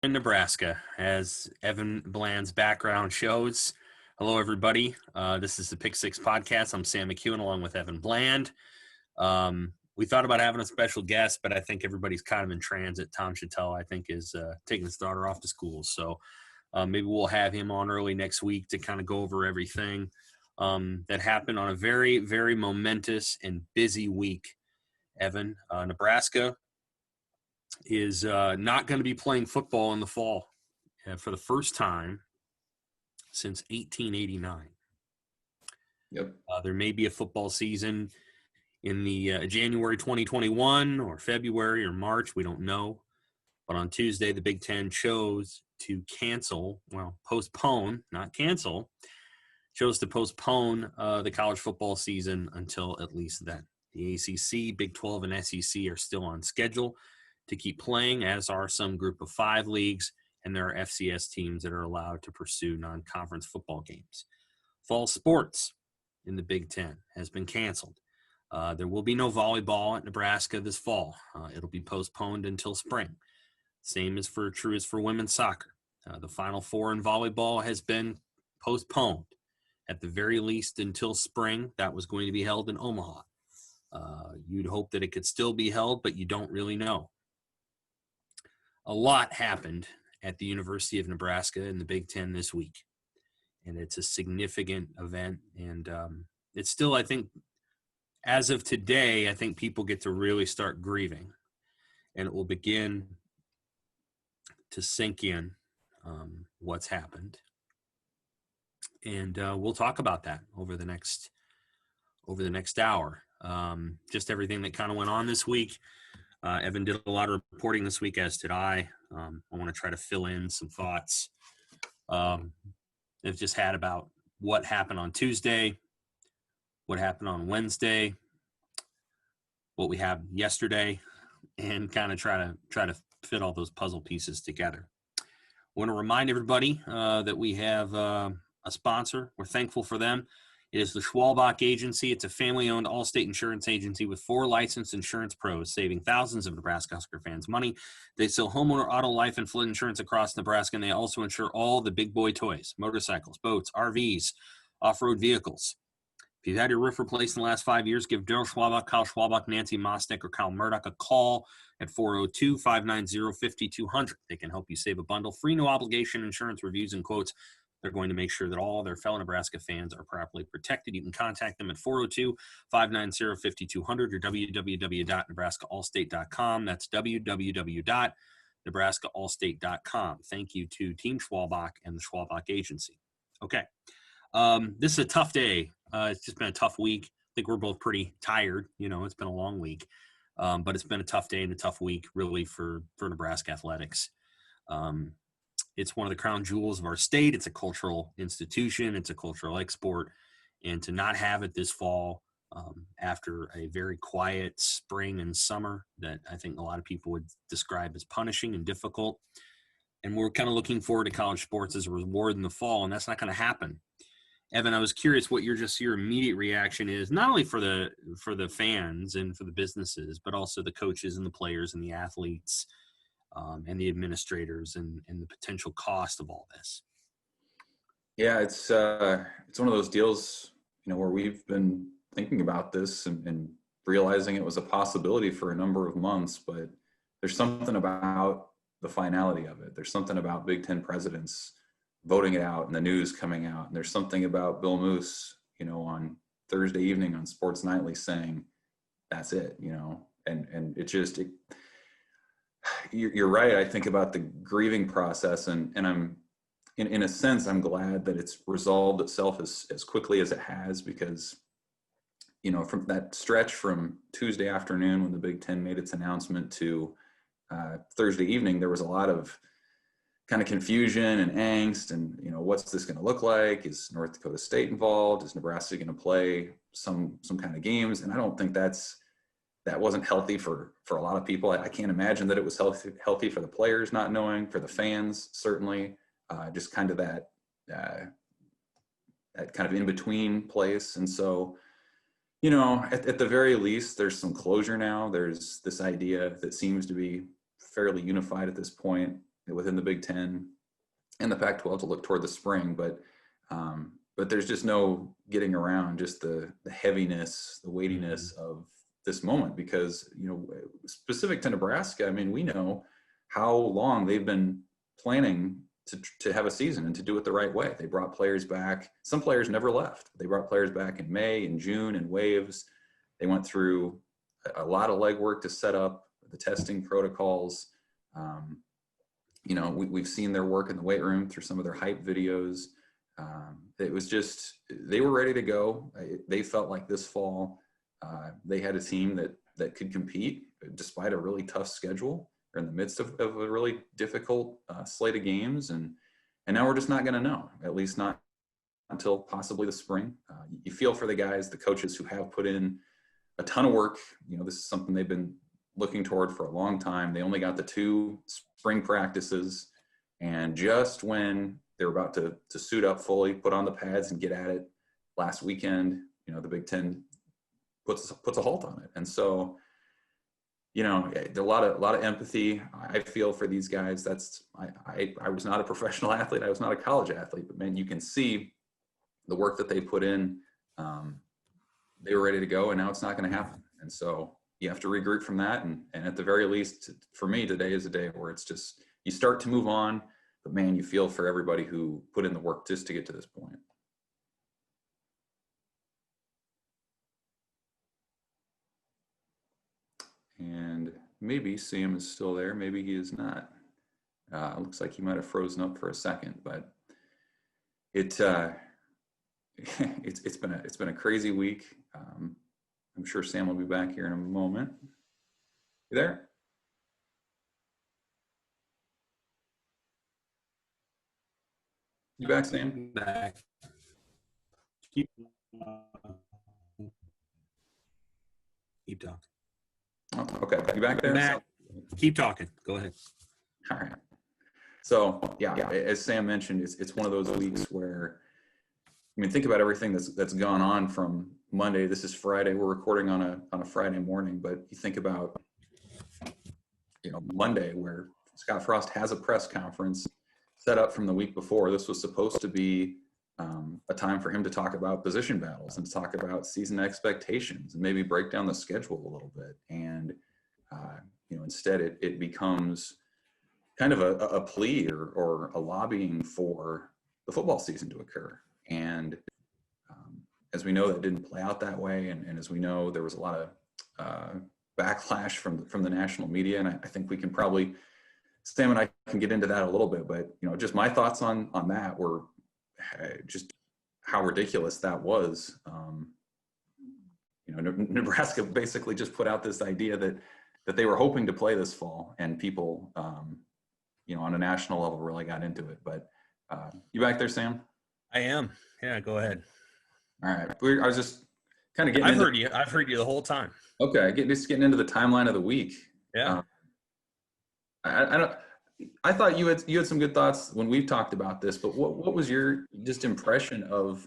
In Nebraska, as Evan Bland's background shows. Hello, everybody. This is the Pick Six Podcast. I'm Sam McKewon along with Evan Bland. We thought about having a special guest, but I think everybody's kind of in transit. Tom Chattel, I think, is taking his daughter off to school. So maybe we'll have him on early next week to kind of go over everything that happened on a very, very momentous and busy week. Evan, Nebraska is not going to be playing football in the fall for the first time since 1889. Yep. There may be a football season in the January 2021 or February or March. We don't know. But on Tuesday, the Big Ten chose to postpone, not cancel, chose to postpone the college football season until at least then. The ACC, Big 12, and SEC are still on schedule to keep playing, as are some group of 5 leagues, and there are FCS teams that are allowed to pursue non-conference football games. Fall sports in the Big Ten has been canceled. There will be no volleyball at Nebraska this fall. It'll be postponed until spring. Same is true as for women's soccer. The Final Four in volleyball has been postponed, at the very least until spring. That was going to be held in Omaha. You'd hope that it could still be held, but you don't really know. A lot happened at the University of Nebraska in the Big Ten this week, and it's a significant event. And it's still, I think, as of today, I think people get to really start grieving, and it will begin to sink in what's happened. And we'll talk about that over the next hour. Just everything that kind of went on this week. Evan did a lot of reporting this week, as did I. I want to try to fill in some thoughts I've just had about what happened on Tuesday, what happened on Wednesday, what we have yesterday, and kind of try to fit all those puzzle pieces together. I want to remind everybody that we have a sponsor. We're thankful for them. It is the Schwalbach Agency. It's a family-owned all-state insurance agency with 4 licensed insurance pros, saving thousands of Nebraska Husker fans money. They sell homeowner, auto, life, and flood insurance across Nebraska, and they also insure all the big boy toys, motorcycles, boats, RVs, off-road vehicles. If you've had your roof replaced in the last 5 years, give Daryl Schwalbach, Kyle Schwalbach, Nancy Mosnick, or Kyle Murdoch a call at 402-590-5200. They can help you save a bundle. Free, no-obligation insurance reviews and quotes. They're going to make sure that all their fellow Nebraska fans are properly protected. You can contact them at 402-590-5200 or www.nebraskaallstate.com. That's www.nebraskaallstate.com. Thank you to Team Schwalbach and the Schwalbach Agency. Okay. This is a tough day. It's just been a tough week. I think we're both pretty tired. It's been a long week. But it's been a tough day and a tough week, really, for Nebraska athletics. It's one of the crown jewels of our state. It's a cultural institution. It's a cultural export. And to not have it this fall after a very quiet spring and summer that I think a lot of people would describe as punishing and difficult. And we're kind of looking forward to college sports as a reward in the fall, and that's not going to happen. Evan, I was curious what your immediate reaction is, not only for the fans and for the businesses, but also the coaches and the players and the athletes and the administrators and the potential cost of all this. Yeah, it's one of those deals, where we've been thinking about this and realizing it was a possibility for a number of months, but there's something about the finality of it. There's something about Big Ten presidents voting it out and the news coming out. And there's something about Bill Moose, on Thursday evening on Sports Nightly saying, that's it, and it just, you're right. I think about the grieving process and I'm, in a sense, I'm glad that it's resolved itself as quickly as it has, because, from that stretch from Tuesday afternoon when the Big Ten made its announcement to Thursday evening, there was a lot of kind of confusion and angst and, what's this going to look like? Is North Dakota State involved? Is Nebraska going to play some kind of games? And I don't think that wasn't healthy for a lot of people. I can't imagine that it was healthy for the players not knowing, for the fans, certainly, just kind of that kind of in-between place. And so, at the very least, there's some closure now. There's this idea that seems to be fairly unified at this point, within the Big Ten and the Pac-12 to look toward the spring, but there's just no getting around just the heaviness, the weightiness of this moment, because, you know, specific to Nebraska, I mean, we know how long they've been planning to have a season and to do it the right way. They brought players back. Some players never left. They brought players back in May and June in waves. They went through a lot of legwork to set up the testing protocols. You know, we've seen their work in the weight room through some of their hype videos. It was just, they were ready to go. They felt like this fall they had a team that could compete despite a really tough schedule, or in the midst of a really difficult slate of games. And now we're just not going to know, at least not until possibly the spring. You feel for the guys, the coaches who have put in a ton of work. You know, this is something they've been looking toward for a long time. They only got the 2 spring practices, and just when they were about to suit up fully, put on the pads and get at it last weekend, you know, the Big Ten puts a halt on it. And so, you know, a lot of empathy I feel for these guys. I was not a professional athlete. I was not a college athlete, but man, you can see the work that they put in. They were ready to go, and now it's not going to happen. And so you have to regroup from that. And at the very least, for me, today is a day where it's just, you start to move on, but man, you feel for everybody who put in the work just to get to this point. And maybe Sam is still there. Maybe he is not. Looks like he might have frozen up for a second, but it's been a crazy week. I'm sure Sam will be back here in a moment. You there? You back, Sam? Back. Keep talking. Oh, okay, you back there? Back. Keep talking. Go ahead. All right. So yeah, as Sam mentioned, it's one of those weeks where, I mean, think about everything that's gone on from Monday. This is Friday. We're recording on a Friday morning, but you think about, you know, Monday, where Scott Frost has a press conference set up from the week before. This was supposed to be a time for him to talk about position battles and to talk about season expectations and maybe break down the schedule a little bit. And you know, instead it becomes kind of a plea or a lobbying for the football season to occur. And as we know, that didn't play out that way. And as we know, there was a lot of backlash from the national media. And I think we can probably, Sam and I can get into that a little bit, but, you know, just my thoughts on that were just how ridiculous that was. You know, Nebraska basically just put out this idea that they were hoping to play this fall, and people, you know, on a national level really got into it. But you back there, Sam? I am. Yeah, go ahead. All right. I was just kind of getting. I've heard you the whole time. Okay, getting into the timeline of the week. Yeah. I thought you had some good thoughts when we've talked about this, but what was your just impression of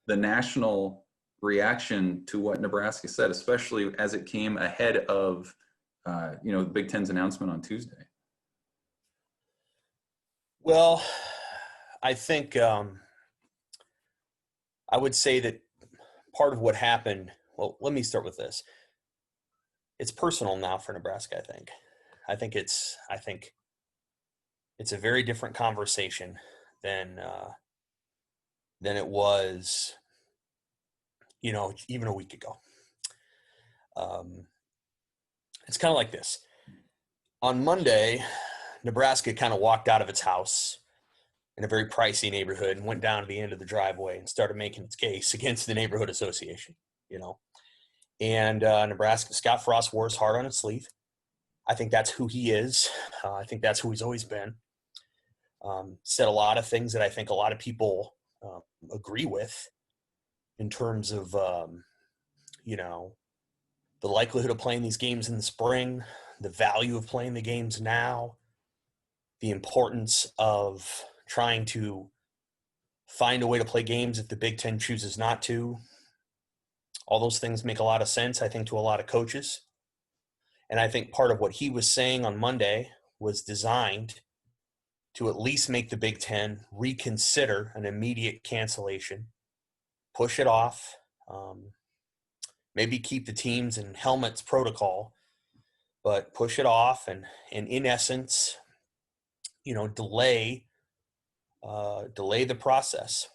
the national reaction to what Nebraska said, especially as it came ahead of you know, the Big Ten's announcement on Tuesday? Well, I think I would say that part of what happened, well, let me start with this. It's personal now for Nebraska, I think it's a very different conversation than it was, you know, even a week ago. It's kind of like this. On Monday, Nebraska kind of walked out of its house in a very pricey neighborhood and went down to the end of the driveway and started making its case against the neighborhood association, you know. And Nebraska, Scott Frost wore his heart on his sleeve. I think that's who he is. I think that's who he's always been. Said a lot of things that I think a lot of people agree with in terms of, you know, the likelihood of playing these games in the spring, the value of playing the games now, the importance of trying to find a way to play games if the Big Ten chooses not to. All those things make a lot of sense, I think, to a lot of coaches. And I think part of what he was saying on Monday was designed to at least make the Big Ten reconsider an immediate cancellation, push it off, maybe keep the teams in helmets protocol, but push it off and in essence, delay the process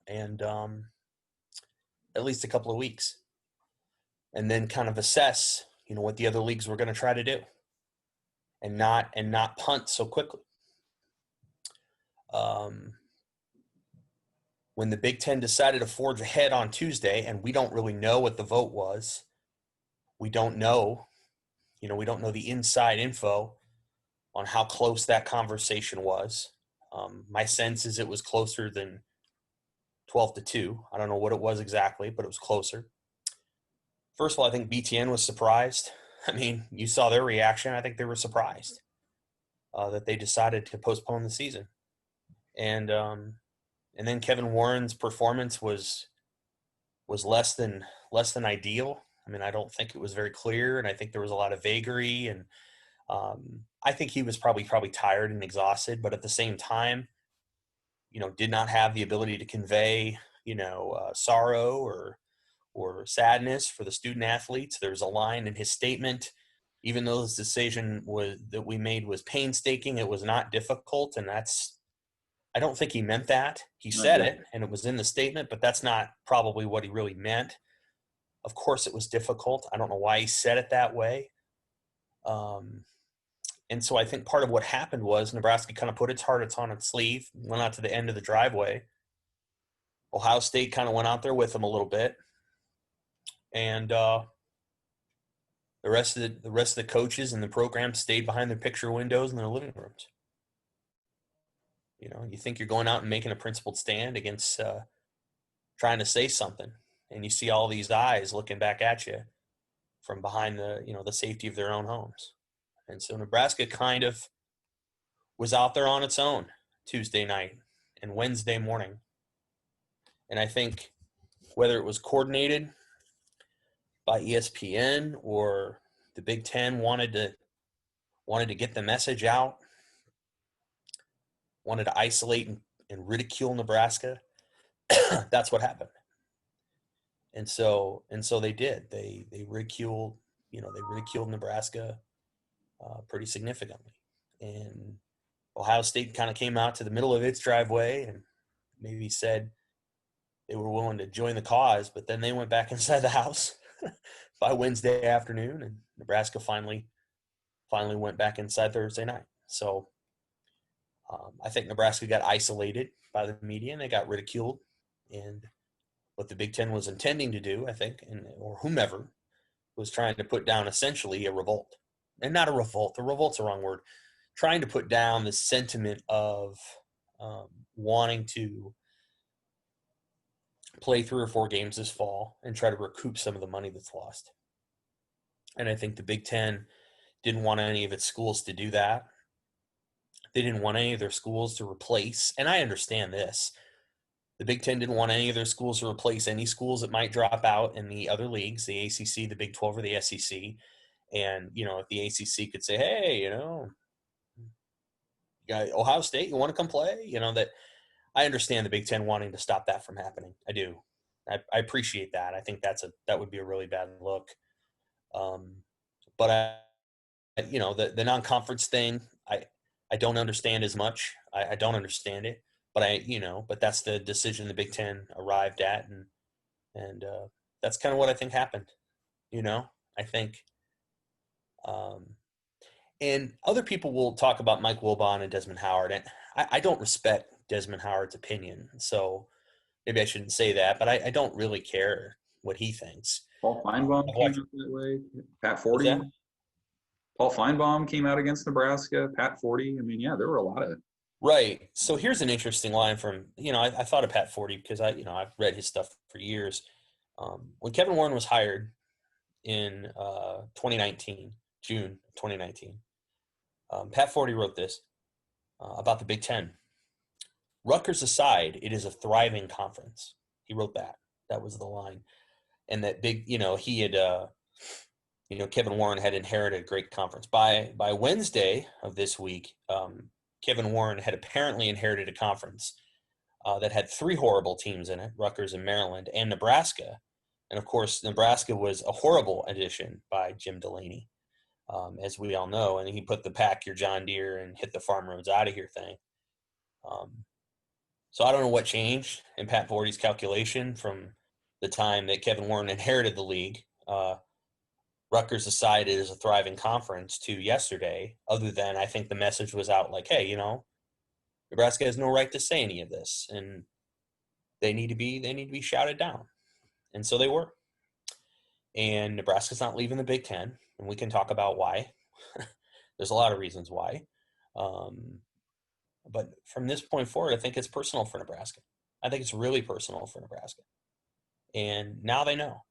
and at least a couple of weeks, and then kind of assess, what the other leagues were going to try to do, and not punt so quickly. When the Big Ten decided to forge ahead on Tuesday, and we don't really know what the vote was, we don't know the inside info on how close that conversation was. My sense is it was closer than 12-2. I don't know what it was exactly, but it was closer. First of all, I think BTN was surprised. I mean, you saw their reaction. I think they were surprised that they decided to postpone the season. And then Kevin Warren's performance was less than ideal. I mean, I don't think it was very clear, and I think there was a lot of vagary, and I think he was probably tired and exhausted, but at the same time, did not have the ability to convey, sorrow or sadness for the student athletes. There was a line in his statement, even though this decision that we made was painstaking, it was not difficult, and I don't think he meant that. He said it, and it was in the statement, but that's not probably what he really meant. Of course, it was difficult. I don't know why he said it that way. And so I think part of what happened was Nebraska kind of put its heart on its sleeve, went out to the end of the driveway. Ohio State kind of went out there with them a little bit, and the rest of the coaches and the program stayed behind their picture windows in their living rooms. You think you're going out and making a principled stand against trying to say something, and you see all these eyes looking back at you from behind the safety of their own homes. And so Nebraska kind of was out there on its own Tuesday night and Wednesday morning. And I think whether it was coordinated by ESPN or the Big Ten wanted to get the message out, wanted to isolate and ridicule Nebraska, that's what happened. And so they did. They ridiculed Nebraska pretty significantly. And Ohio State kind of came out to the middle of its driveway and maybe said they were willing to join the cause, but then they went back inside the house by Wednesday afternoon, and Nebraska finally went back inside Thursday night. So I think Nebraska got isolated by the media and they got ridiculed. And what the Big Ten was intending to do, I think, or whomever, was trying to put down essentially a revolt. And not a revolt. The revolt's the wrong word. Trying to put down the sentiment of wanting to play 3 or 4 games this fall and try to recoup some of the money that's lost. And I think the Big Ten didn't want any of its schools to do that. They didn't want any of their schools to replace, and I understand this, the Big Ten didn't want any of their schools to replace any schools that might drop out in the other leagues, the ACC, the Big 12, or the SEC. And, if the ACC could say, hey, you got Ohio State, you want to come play? That I understand the Big Ten wanting to stop that from happening. I do. I appreciate that. I think that would be a really bad look. But the non-conference thing, I don't understand as much. I don't understand it, but but that's the decision the Big Ten arrived at, and that's kind of what I think happened. I think, and other people will talk about Mike Wilbon and Desmond Howard, and I don't respect Desmond Howard's opinion, so maybe I shouldn't say that, but I don't really care what he thinks. Paul Feinbaum came out that way. Pat Forty. Paul Feinbaum came out against Nebraska. Pat Forty. I mean, yeah, there were a lot of. Right. So here's an interesting line from, I thought of Pat Forty because I've read his stuff for years. When Kevin Warren was hired in 2019, June 2019, Pat Forty wrote this about the Big Ten. Rutgers aside, it is a thriving conference. He wrote that. That was the line. And that big, he had, Kevin Warren had inherited a great conference. By Wednesday of this week, Kevin Warren had apparently inherited a conference that had 3 horrible teams in it, Rutgers and Maryland and Nebraska. And of course, Nebraska was a horrible addition by Jim Delaney, as we all know. And he put the pack your John Deere and hit the farm roads out of here thing. So I don't know what changed in Pat Vorty's calculation from the time that Kevin Warren inherited the league. Rutgers decided as a thriving conference to yesterday, other than I think the message was out like, hey, Nebraska has no right to say any of this, and they need to be shouted down. And so they were. And Nebraska's not leaving the Big Ten, and we can talk about why. There's a lot of reasons why. But from this point forward, I think it's personal for Nebraska. I think it's really personal for Nebraska. And now they know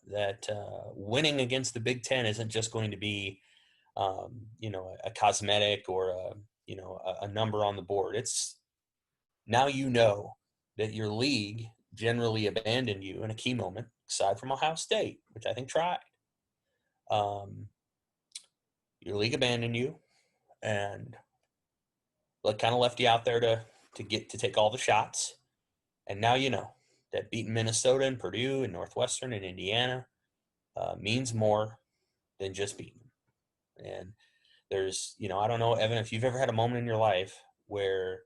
that winning against the Big Ten isn't just going to be, a cosmetic or a number on the board. It's now that your league generally abandoned you in a key moment, aside from Ohio State, which I think tried. Your league abandoned you, and kind of left you out there to take all the shots. And now that beating Minnesota and Purdue and Northwestern and Indiana means more than just beating them. And there's, I don't know, Evan, if you've ever had a moment in your life where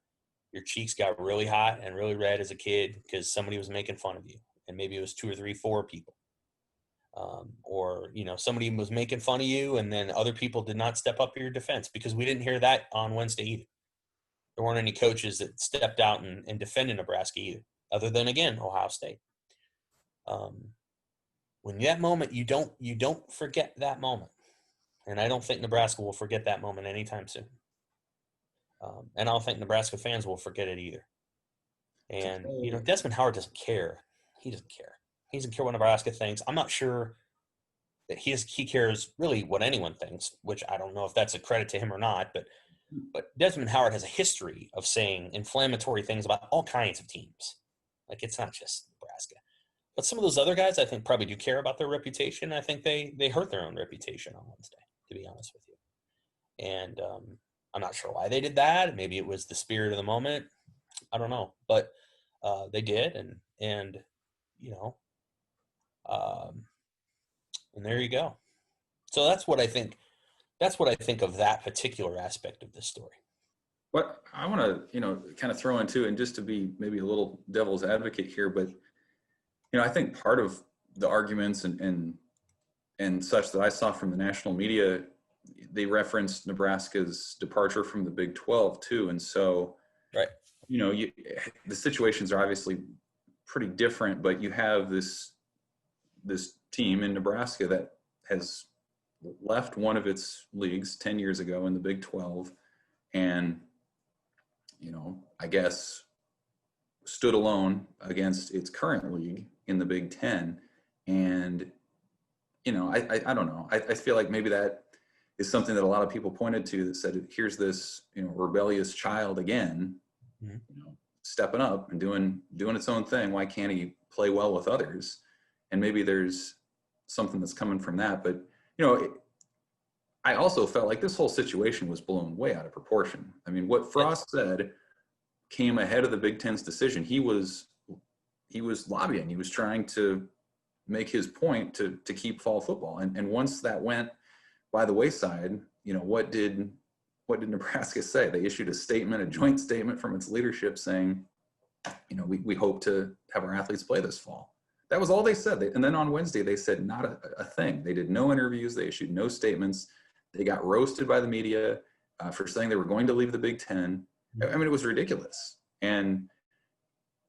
your cheeks got really hot and really red as a kid because somebody was making fun of you, and maybe it was 2 or 3, 4 people. Or somebody was making fun of you, and then other people did not step up to your defense, because we didn't hear that on Wednesday either. There weren't any coaches that stepped out and defended Nebraska either, other than, again, Ohio State. When that moment, you don't forget that moment. And I don't think Nebraska will forget that moment anytime soon. And I don't think Nebraska fans will forget it either. And, Desmond Howard doesn't care. He doesn't care. He doesn't care what Nebraska thinks. I'm not sure that he cares really what anyone thinks, which I don't know if that's a credit to him or not. But Desmond Howard has a history of saying inflammatory things about all kinds of teams. Like, it's not just Nebraska. But some of those other guys, I think, probably do care about their reputation. I think they hurt their own reputation on Wednesday, to be honest with you. And I'm not sure why they did that. Maybe it was the spirit of the moment. I don't know. But they did, and there you go. So that's what I think. That's what I think of that particular aspect of this story. What I want to, kind of throw into, and just to be maybe a little devil's advocate here, but, I think part of the arguments and such that I saw from the national media, they referenced Nebraska's departure from the Big 12 too. And so, right. The situations are obviously pretty different, but you have this team in Nebraska that has left one of its leagues 10 years ago in the Big 12, and, I guess stood alone against its current league in the Big 10. And, I don't know. I feel like maybe that is something that a lot of people pointed to that said, here's this, rebellious child again, stepping up and doing its own thing. Why can't he play well with others? And maybe there's something that's coming from that. But, I also felt like this whole situation was blown way out of proportion. I mean, what Frost said came ahead of the Big Ten's decision. He was lobbying. He was trying to make his point to keep fall football. And once that went by the wayside, what did Nebraska say? They issued a joint statement from its leadership saying, we hope to have our athletes play this fall. That was all they said. And then on Wednesday, they said not a thing. They did no interviews. They issued no statements. They got roasted by the media for saying they were going to leave the Big Ten. I mean, it was ridiculous. And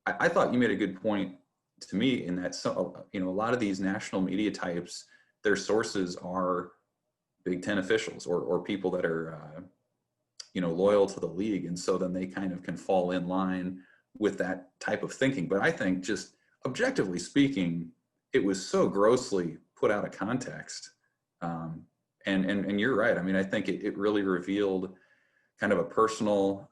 I thought you made a good point to me in that, a lot of these national media types, their sources are Big Ten officials or people that are, loyal to the league. And so then they kind of can fall in line with that type of thinking. But I think, just objectively speaking, it was so grossly put out of context. And you're right. I mean, I think it really revealed kind of a personal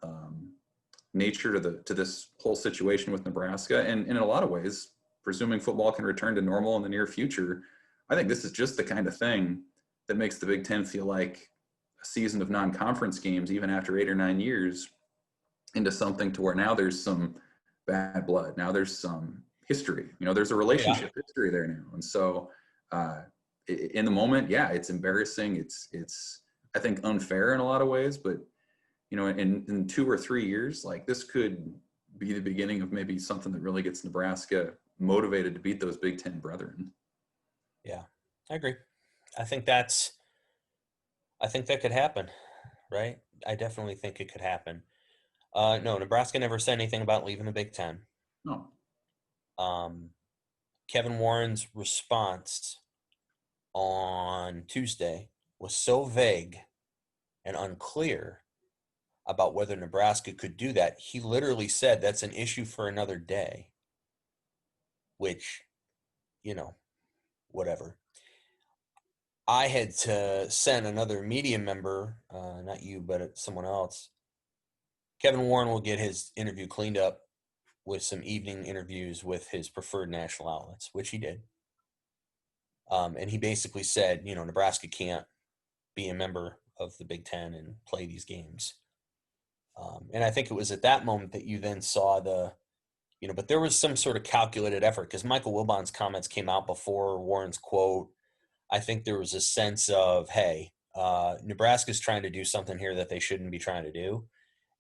nature to this whole situation with Nebraska. And in a lot of ways, presuming football can return to normal in the near future, I think this is just the kind of thing that makes the Big Ten feel like a season of non-conference games, even after 8 or 9 years, into something to where now there's some bad blood. Now there's some history. There's a relationship history there now. And so in the moment, yeah, it's embarrassing. It's I think unfair in a lot of ways, but in 2 or 3 years, like, this could be the beginning of maybe something that really gets Nebraska motivated to beat those Big Ten brethren. Yeah, I agree. I think that could happen, right? I definitely think it could happen. No, Nebraska never said anything about leaving the Big Ten. No. Kevin Warren's response on Tuesday was so vague and unclear about whether Nebraska could do that. He literally said that's an issue for another day, which, whatever. I had to send another media member, not you, but someone else. Kevin Warren will get his interview cleaned up with some evening interviews with his preferred national outlets, which he did. And he basically said, Nebraska can't be a member of the Big Ten and play these games. And I think it was at that moment that you then saw but there was some sort of calculated effort, because Michael Wilbon's comments came out before Warren's quote. I think there was a sense of, hey, Nebraska's trying to do something here that they shouldn't be trying to do.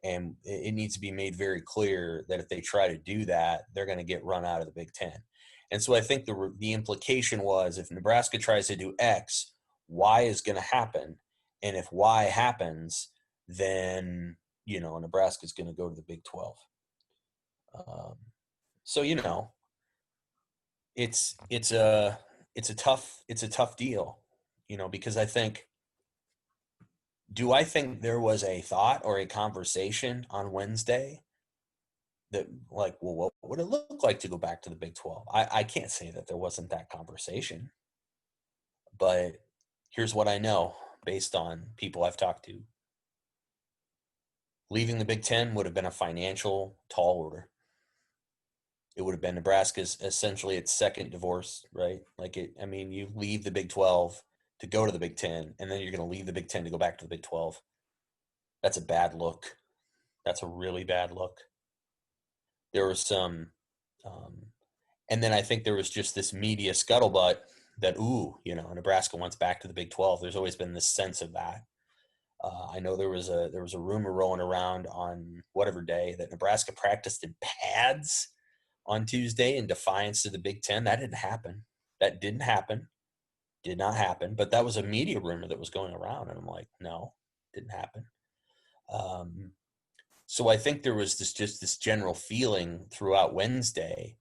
And it needs to be made very clear that if they try to do that, they're going to get run out of the Big Ten. And so I think the implication was, if Nebraska tries to do X, Y is going to happen. And if Y happens, then, Nebraska's going to go to the Big 12. So, it's a tough deal, because do I think there was a thought or a conversation on Wednesday that, like, well, what would it look like to go back to the Big 12? I can't say that there wasn't that conversation, but here's what I know based on people I've talked to. Leaving the Big Ten would have been a financial tall order. It would have been Nebraska's essentially its second divorce, right? You leave the Big 12 to go to the Big Ten, and then you're going to leave the Big Ten to go back to the Big 12. That's a bad look. That's a really bad look. There was some, and then I think there was just this media scuttlebutt that, Nebraska wants back to the Big 12. There's always been this sense of that. I know there was a rumor rolling around on whatever day that Nebraska practiced in pads on Tuesday in defiance of the Big Ten. That didn't happen. That didn't happen. Did not happen. But that was a media rumor that was going around, and I'm like, no, didn't happen. So I think there was this general feeling throughout Wednesday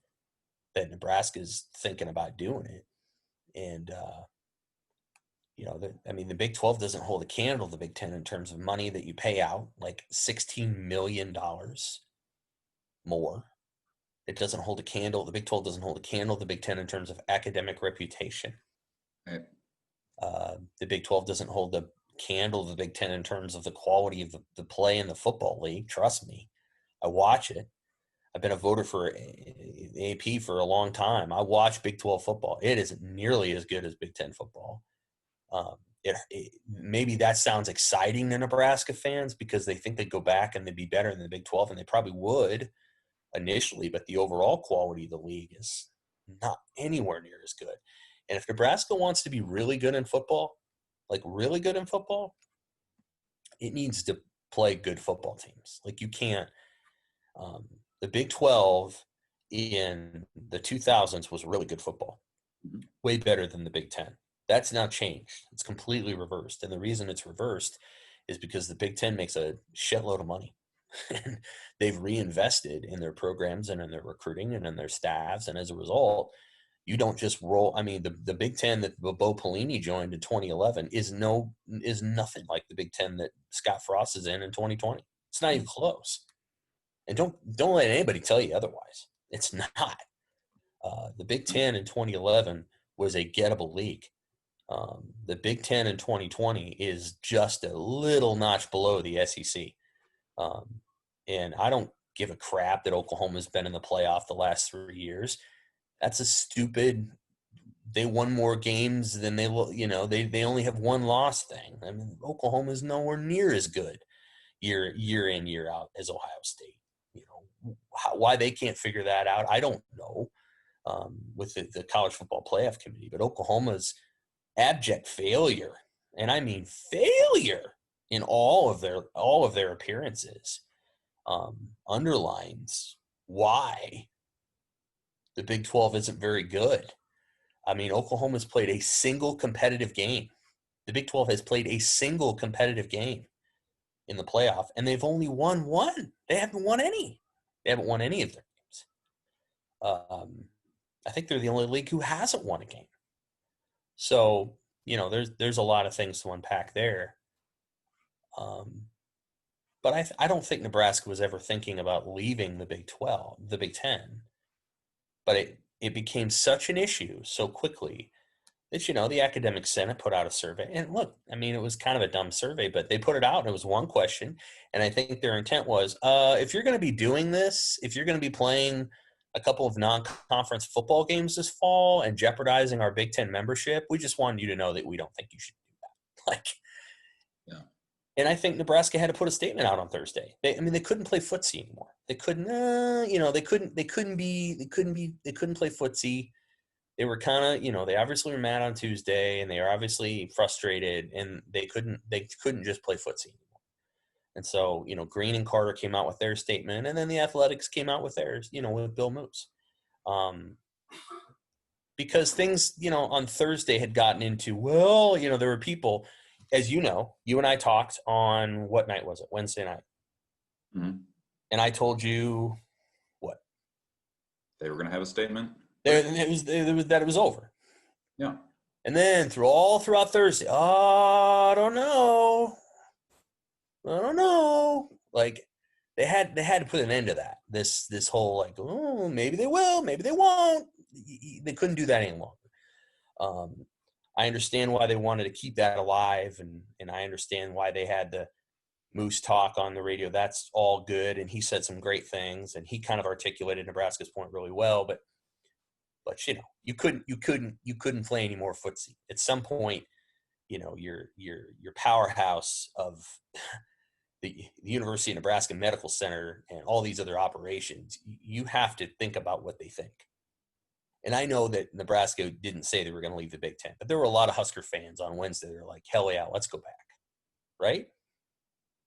that Nebraska's thinking about doing it. And, the Big 12 doesn't hold a candle to the Big Ten in terms of money that you pay out, like $16 million more. It doesn't hold a candle. The Big 12 doesn't hold a candle to the Big Ten in terms of academic reputation. Right. The Big 12 doesn't hold the candle to the Big Ten in terms of the quality of the play in the football league. Trust me. I watch it. I've been a voter for AP for a long time. I watch Big 12 football. It isn't nearly as good as Big 10 football. Maybe that sounds exciting to Nebraska fans because they think they'd go back and they'd be better than the Big 12, and they probably would initially, but the overall quality of the league is not anywhere near as good. And if Nebraska wants to be really good in football, like really good in football, it needs to play good football teams. Like, you can't the Big 12 in the 2000s was really good football, way better than the Big 10. That's now changed. It's completely reversed. And the reason it's reversed is because the Big 10 makes a shitload of money. They've reinvested in their programs and in their recruiting and in their staffs. And as a result, you don't just roll. I mean, the Big 10 that Bo Pelini joined in 2011 is nothing like the Big 10 that Scott Frost is in 2020. It's not even close. And don't let anybody tell you otherwise. It's not. The Big 10 in 2011 was a gettable league. The Big 10 in 2020 is just a little notch below the SEC. And I don't give a crap that Oklahoma's been in the playoff the last 3 years. That's a stupid they won more games than they only have one loss thing. I mean, Oklahoma is nowhere near as good year in, year out as Ohio State. Why they can't figure that out, I don't know, with the college football playoff committee. But Oklahoma's abject failure, and I mean failure, in all of their appearances, underlines why the Big 12 isn't very good. I mean, Oklahoma's played a single competitive game. The Big 12 has played a single competitive game in the playoff, and they've only won one. They haven't won any. They haven't won any of their games. I think they're the only league who hasn't won a game. So, there's a lot of things to unpack there. But I don't think Nebraska was ever thinking about leaving the Big 10. But it became such an issue so quickly that, the Academic Senate put out a survey. And look, I mean, it was kind of a dumb survey, but they put it out and it was one question. And I think their intent was, if you're going to be doing this, if you're going to be playing a couple of non-conference football games this fall and jeopardizing our Big Ten membership, we just wanted you to know that we don't think you should do that. Yeah. And I think Nebraska had to put a statement out on Thursday. They couldn't play footsie anymore. They couldn't play footsie. They were kind of, they obviously were mad on Tuesday, and they were obviously frustrated, and they couldn't just play footsie anymore. And so, Green and Carter came out with their statement, and then the Athletics came out with theirs, with Bill Moose. Because things, on Thursday had gotten into, there were people, as you know, you and I talked on, what night was it? Wednesday night. Mm-hmm. And I told you what? They were going to have a statement. It was over. Yeah. And then throughout Thursday, I don't know. Like, they had to put an end to that. This whole maybe they will, maybe they won't. They couldn't do that any longer. I understand why they wanted to keep that alive, and I understand why they had the Moose talk on the radio. That's all good, and he said some great things, and he kind of articulated Nebraska's point really well. But you couldn't play any more footsie. At some point, your powerhouse of the University of Nebraska Medical Center and all these other operations, you have to think about what they think. And I know that Nebraska didn't say they were going to leave the Big Ten, but there were a lot of Husker fans on Wednesday. They're like, hell yeah, let's go back. Right?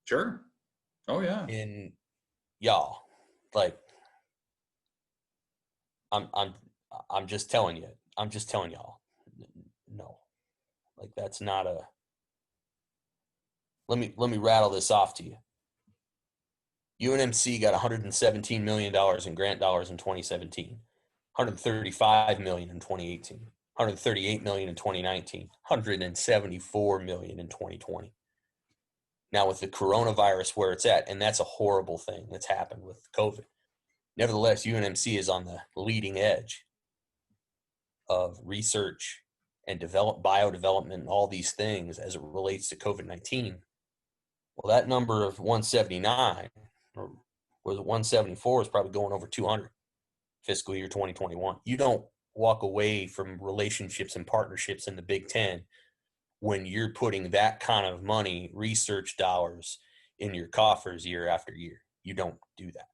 Sure. Oh, yeah. And y'all, I'm just telling you. I'm just telling y'all. No. That's not a – let me rattle this off to you. UNMC got $117 million in grant dollars in 2017. $135 million in 2018, $138 million in 2019, $174 million in 2020. Now with the coronavirus where it's at, and that's a horrible thing that's happened with COVID. Nevertheless, UNMC is on the leading edge of research and biodevelopment and all these things as it relates to COVID-19. Well, that number of 179 or was it 174 is probably going over 200. Fiscal year 2021. You don't walk away from relationships and partnerships in the Big Ten when you're putting that kind of money, research dollars, in your coffers year after year. You don't do that.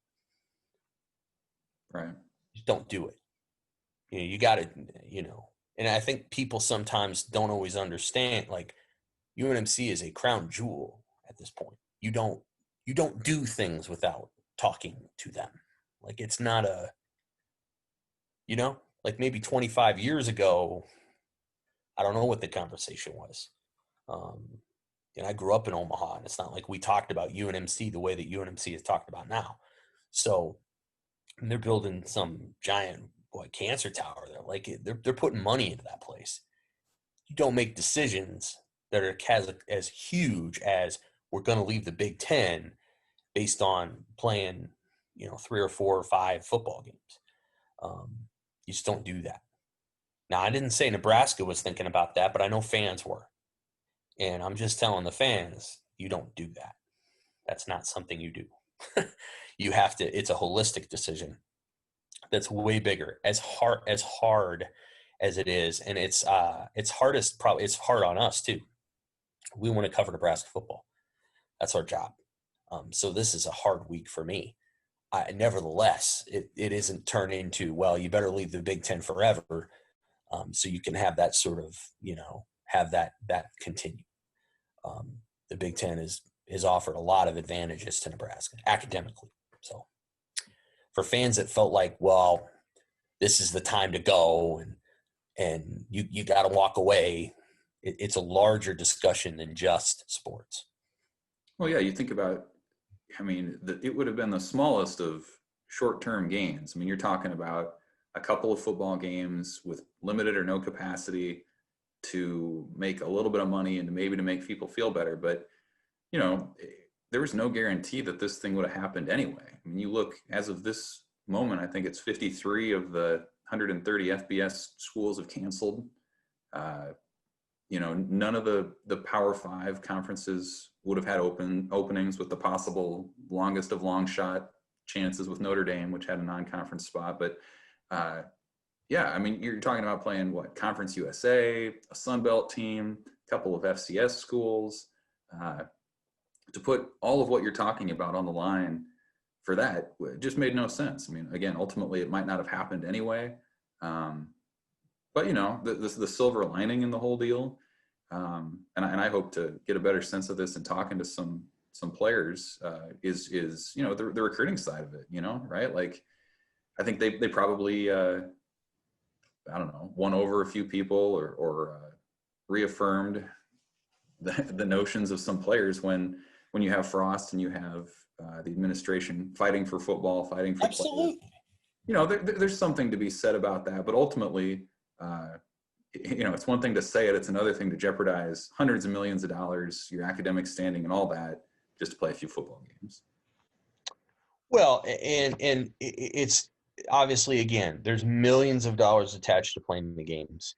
Right. You don't do it. You got to, and I think people sometimes don't always understand, UNMC is a crown jewel at this point. You don't do things without talking to them. It's not a, maybe 25 years ago, I don't know what the conversation was. And I grew up in Omaha, and it's not like we talked about UNMC the way that UNMC is talked about now. So they're building some giant cancer tower there. They're putting money into that place. You don't make decisions that are as huge as we're going to leave the Big Ten based on playing, 3 or 4 or 5 football games. You just don't do that. Now, I didn't say Nebraska was thinking about that, but I know fans were. And I'm just telling the fans, you don't do that. That's not something you do. You have to, it's a holistic decision that's way bigger. As hard as it is. And it's hard on us too. We want to cover Nebraska football. That's our job. So this is a hard week for me. Nevertheless, it isn't turned into, well, you better leave the Big Ten forever, so you can have that sort of, have that continue. The Big Ten is offered a lot of advantages to Nebraska academically. So for fans that felt like, well, this is the time to go and you got to walk away, it's a larger discussion than just sports. Well, yeah, you think about, it would have been the smallest of short-term gains. You're talking about a couple of football games with limited or no capacity to make a little bit of money and maybe to make people feel better. But, there was no guarantee that this thing would have happened anyway. You look, as of this moment, I think it's 53 of the 130 FBS schools have canceled. None of the Power 5 conferences would have had openings, with the possible longest of long shot chances with Notre Dame, which had a non-conference spot. But you're talking about playing Conference USA, a Sun Belt team, a couple of FCS schools. To put all of what you're talking about on the line for that, it just made no sense. Again, ultimately it might not have happened anyway. But the silver lining in the whole deal, and I hope to get a better sense of this in talking to some players, is the recruiting side of it, right? Like, I think they probably won over a few people or reaffirmed the notions of some players when you have Frost and you have the administration fighting for football, fighting for absolutely players. There's something to be said about that, but ultimately, it's one thing to say it, it's another thing to jeopardize hundreds of millions of dollars, your academic standing and all that, just to play a few football games. Well, and it's obviously, again, there's millions of dollars attached to playing the games.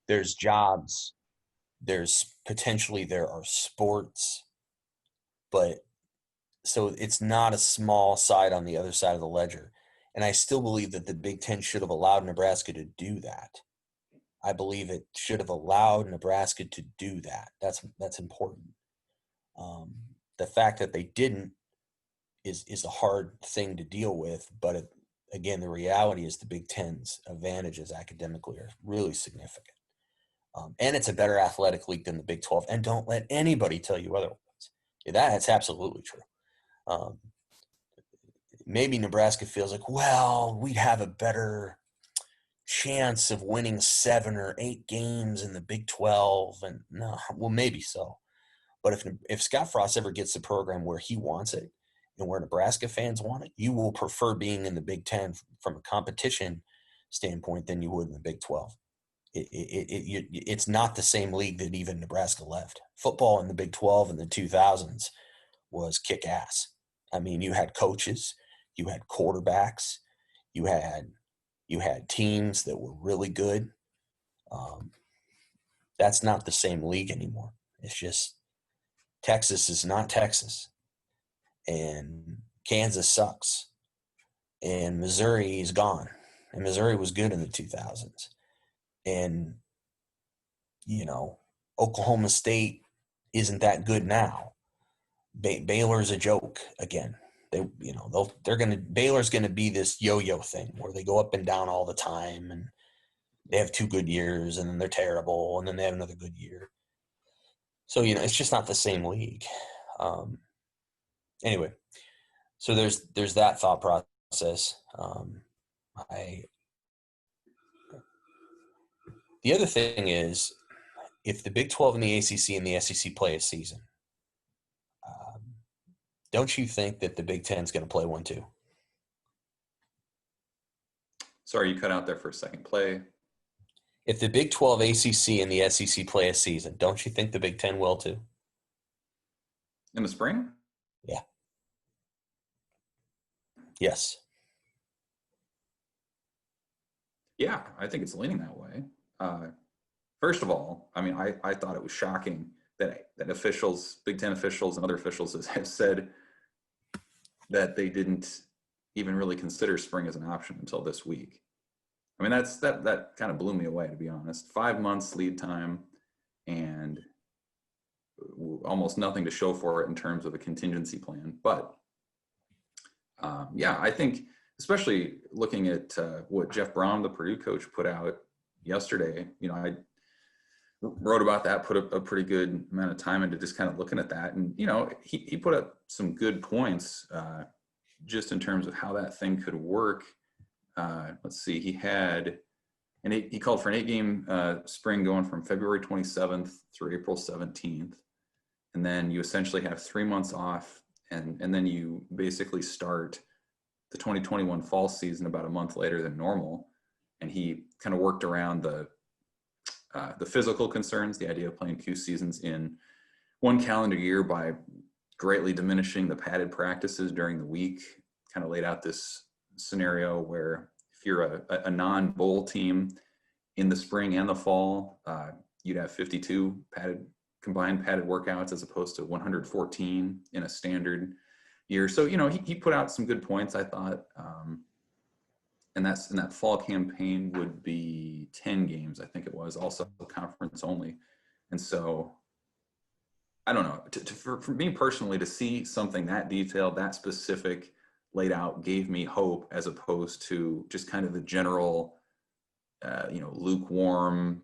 There's jobs, there are sports, but so it's not a small side on the other side of the ledger. And I still believe that the Big Ten should have allowed Nebraska to do that. I believe it should have allowed Nebraska to do that. That's important. The fact that they didn't is a hard thing to deal with. But again, the reality is the Big Ten's advantages academically are really significant. And it's a better athletic league than the Big 12. And don't let anybody tell you otherwise. That's absolutely true. Maybe Nebraska feels like, well, we'd have a better chance of winning 7 or 8 games in the Big 12. And no, well, maybe so. But if Scott Frost ever gets the program where he wants it and where Nebraska fans want it, you will prefer being in the Big 10 from a competition standpoint than you would in the Big 12. It's not the same league that even Nebraska left. Football in the Big 12 in the 2000s was kick ass. You had coaches, you had quarterbacks, you had teams that were really good. That's not the same league anymore. It's just Texas is not Texas, and Kansas sucks, and Missouri is gone. And Missouri was good in the 2000s. And, Oklahoma State isn't that good now. Baylor's a joke again. Baylor's going to be this yo-yo thing where they go up and down all the time, and they have 2 good years and then they're terrible and then they have another good year. So, it's just not the same league. Anyway, so there's that thought process. The other thing is, if the Big 12 and the ACC and the SEC play a season, don't you think that the Big 10 is going to play one too? Sorry, you cut out there for a second. Play. If the Big 12, ACC, and the SEC play a season, don't you think the Big 10 will too? In the spring? Yeah. Yes. Yeah, I think it's leaning that way. First of all, I thought it was shocking that officials, Big Ten officials and other officials have said that they didn't even really consider spring as an option until this week. I mean, that kind of blew me away, to be honest. 5 months lead time and almost nothing to show for it in terms of a contingency plan. But yeah, I think, especially looking at what Jeff Brom, the Purdue coach, put out yesterday, I wrote about that, put a pretty good amount of time into just kind of looking at that. And, he put up some good points just in terms of how that thing could work. Let's see, he called for an 8-game spring going from February 27th through April 17th. And then you essentially have 3 months off, and then you basically start the 2021 fall season about a month later than normal. And he kind of worked around the physical concerns, the idea of playing 2 seasons in one calendar year by greatly diminishing the padded practices during the week. Kind of laid out this scenario where if you're a non-bowl team in the spring and the fall, you'd have 52 combined padded workouts as opposed to 114 in a standard year. So, he put out some good points, I thought. And that fall campaign would be 10 games, I think it was, also conference only. And so, I don't know, for me personally, to see something that detailed, that specific, laid out, gave me hope, as opposed to just kind of the general, lukewarm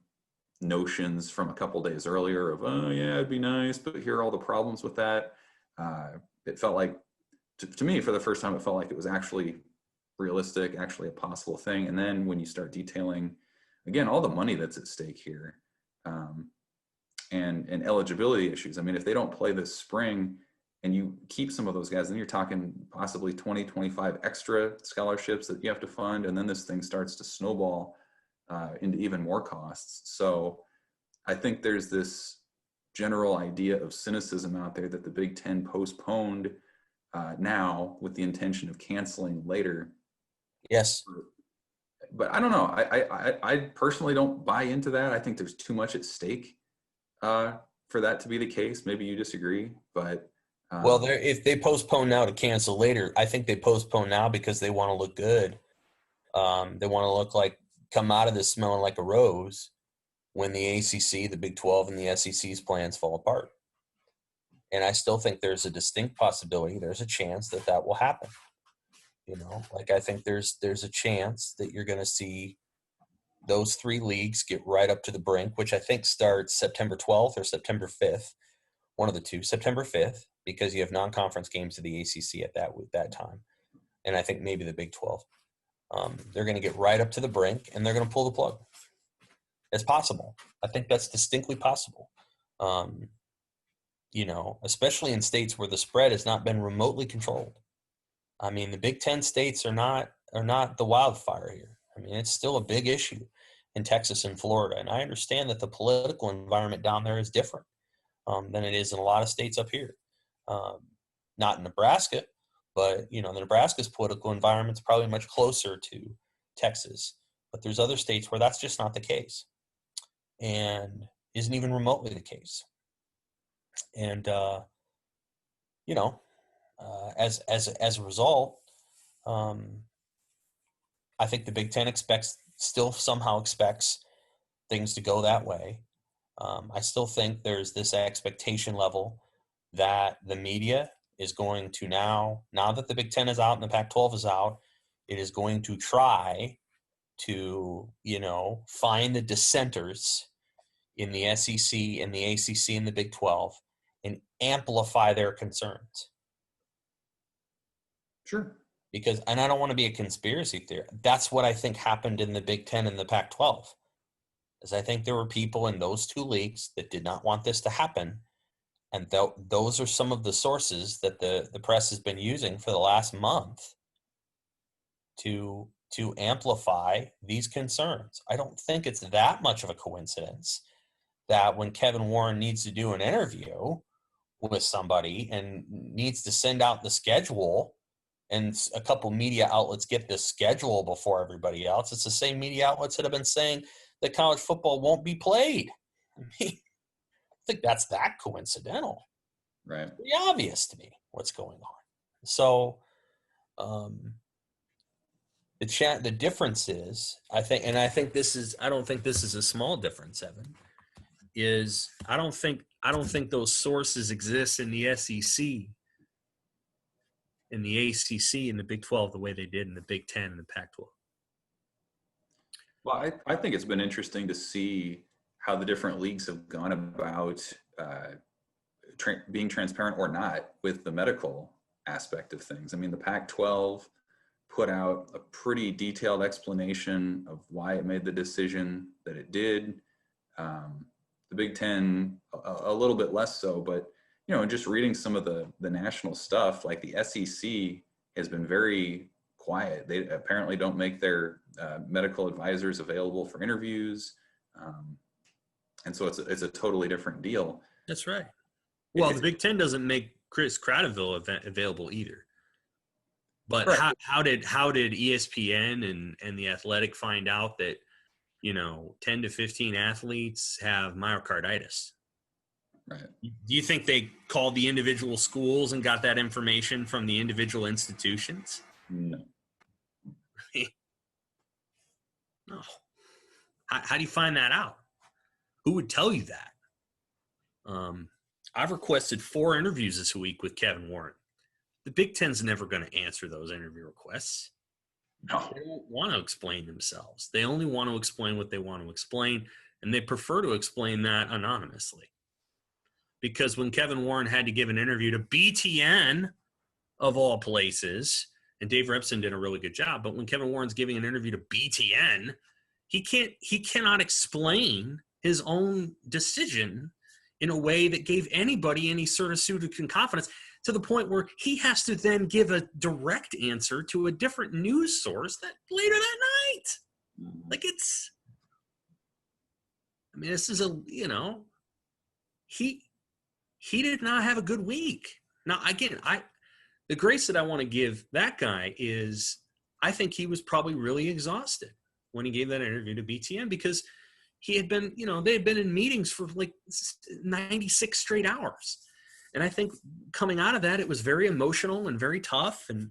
notions from a couple days earlier of, oh yeah, it'd be nice, but here are all the problems with that. It felt like, to me, for the first time, it felt like it was actually realistic, actually a possible thing. And then when you start detailing, again, all the money that's at stake here, and eligibility issues. I mean, if they don't play this spring and you keep some of those guys, then you're talking possibly 20, 25 extra scholarships that you have to fund. And then this thing starts to snowball into even more costs. So I think there's this general idea of cynicism out there that the Big Ten postponed now with the intention of canceling later. Yes. But I don't know. I personally don't buy into that. I think there's too much at stake for that to be the case. Maybe you disagree, but well, if they postpone now to cancel later, I think they postpone now because they want to look good. They want to look like, come out of this smelling like a rose when the ACC, the Big 12, and the SEC's plans fall apart. And I still think there's a distinct possibility, there's a chance that will happen. I think there's a chance that you're going to see those 3 leagues get right up to the brink, which I think starts September 12th or September 5th, one of the two, September 5th, because you have non-conference games to the ACC at that time. And I think maybe the Big 12. They're going to get right up to the brink, and they're going to pull the plug. It's possible. I think that's distinctly possible. Especially in states where the spread has not been remotely controlled. I mean, the Big Ten states are not the wildfire here. I mean, it's still a big issue in Texas and Florida. And I understand that the political environment down there is different than it is in a lot of states up here. Not in Nebraska, but, the Nebraska's political environment is probably much closer to Texas. But there's other states where that's just not the case and isn't even remotely the case. And, as a result, I think the Big Ten still somehow expects things to go that way. I still think there's this expectation level that the media is going to now that the Big Ten is out and the Pac-12 is out, it is going to try to, find the dissenters in the SEC and the ACC and the Big 12 and amplify their concerns. Sure. And I don't want to be a conspiracy theorist. That's what I think happened in the Big 10 and the Pac-12. Is I think there were people in those 2 leagues that did not want this to happen. And those are some of the sources that the press has been using for the last month to amplify these concerns. I don't think it's that much of a coincidence that when Kevin Warren needs to do an interview with somebody and needs to send out the schedule, and a couple media outlets get this schedule before everybody else, it's the same media outlets that have been saying that college football won't be played. I mean, I think that's that coincidental. Right. It's pretty obvious to me what's going on. So, The difference is, I don't think this is a small difference, Evan, is I don't think those sources exist in the SEC, in the ACC, in the Big 12 the way they did in the Big 10 and the Pac-12. Well, I think it's been interesting to see how the different leagues have gone about being transparent or not with the medical aspect of things. I mean, the Pac-12 put out a pretty detailed explanation of why it made the decision that it did. The Big Ten, a little bit less so, but, you know, just reading some of the national stuff, like the SEC has been very quiet. They apparently don't make their medical advisors available for interviews. And so it's a totally different deal. That's right. Well, the Big Ten doesn't make Chris Cradaville available either. But right. how did ESPN and the Athletic find out that, you know, 10 to 15 athletes have myocarditis? Right. Do you think they called the individual schools and got that information from the individual institutions? No. No. How do you find that out? Who would tell you that? I've requested 4 interviews this week with Kevin Warren. The Big Ten's never going to answer those interview requests. No. They don't want to explain themselves. They only want to explain what they want to explain, and they prefer to explain that anonymously. Because when Kevin Warren had to give an interview to BTN, of all places, and Dave Repson did a really good job, but when Kevin Warren's giving an interview to BTN, he cannot explain his own decision in a way that gave anybody any sort of pseudo confidence, to the point where he has to then give a direct answer to a different news source that later that night. Like this is he did not have a good week. Now, again, the grace that I want to give that guy is I think he was probably really exhausted when he gave that interview to BTN, because he had been, they had been in meetings for like 96 straight hours. And I think coming out of that, it was very emotional and very tough. And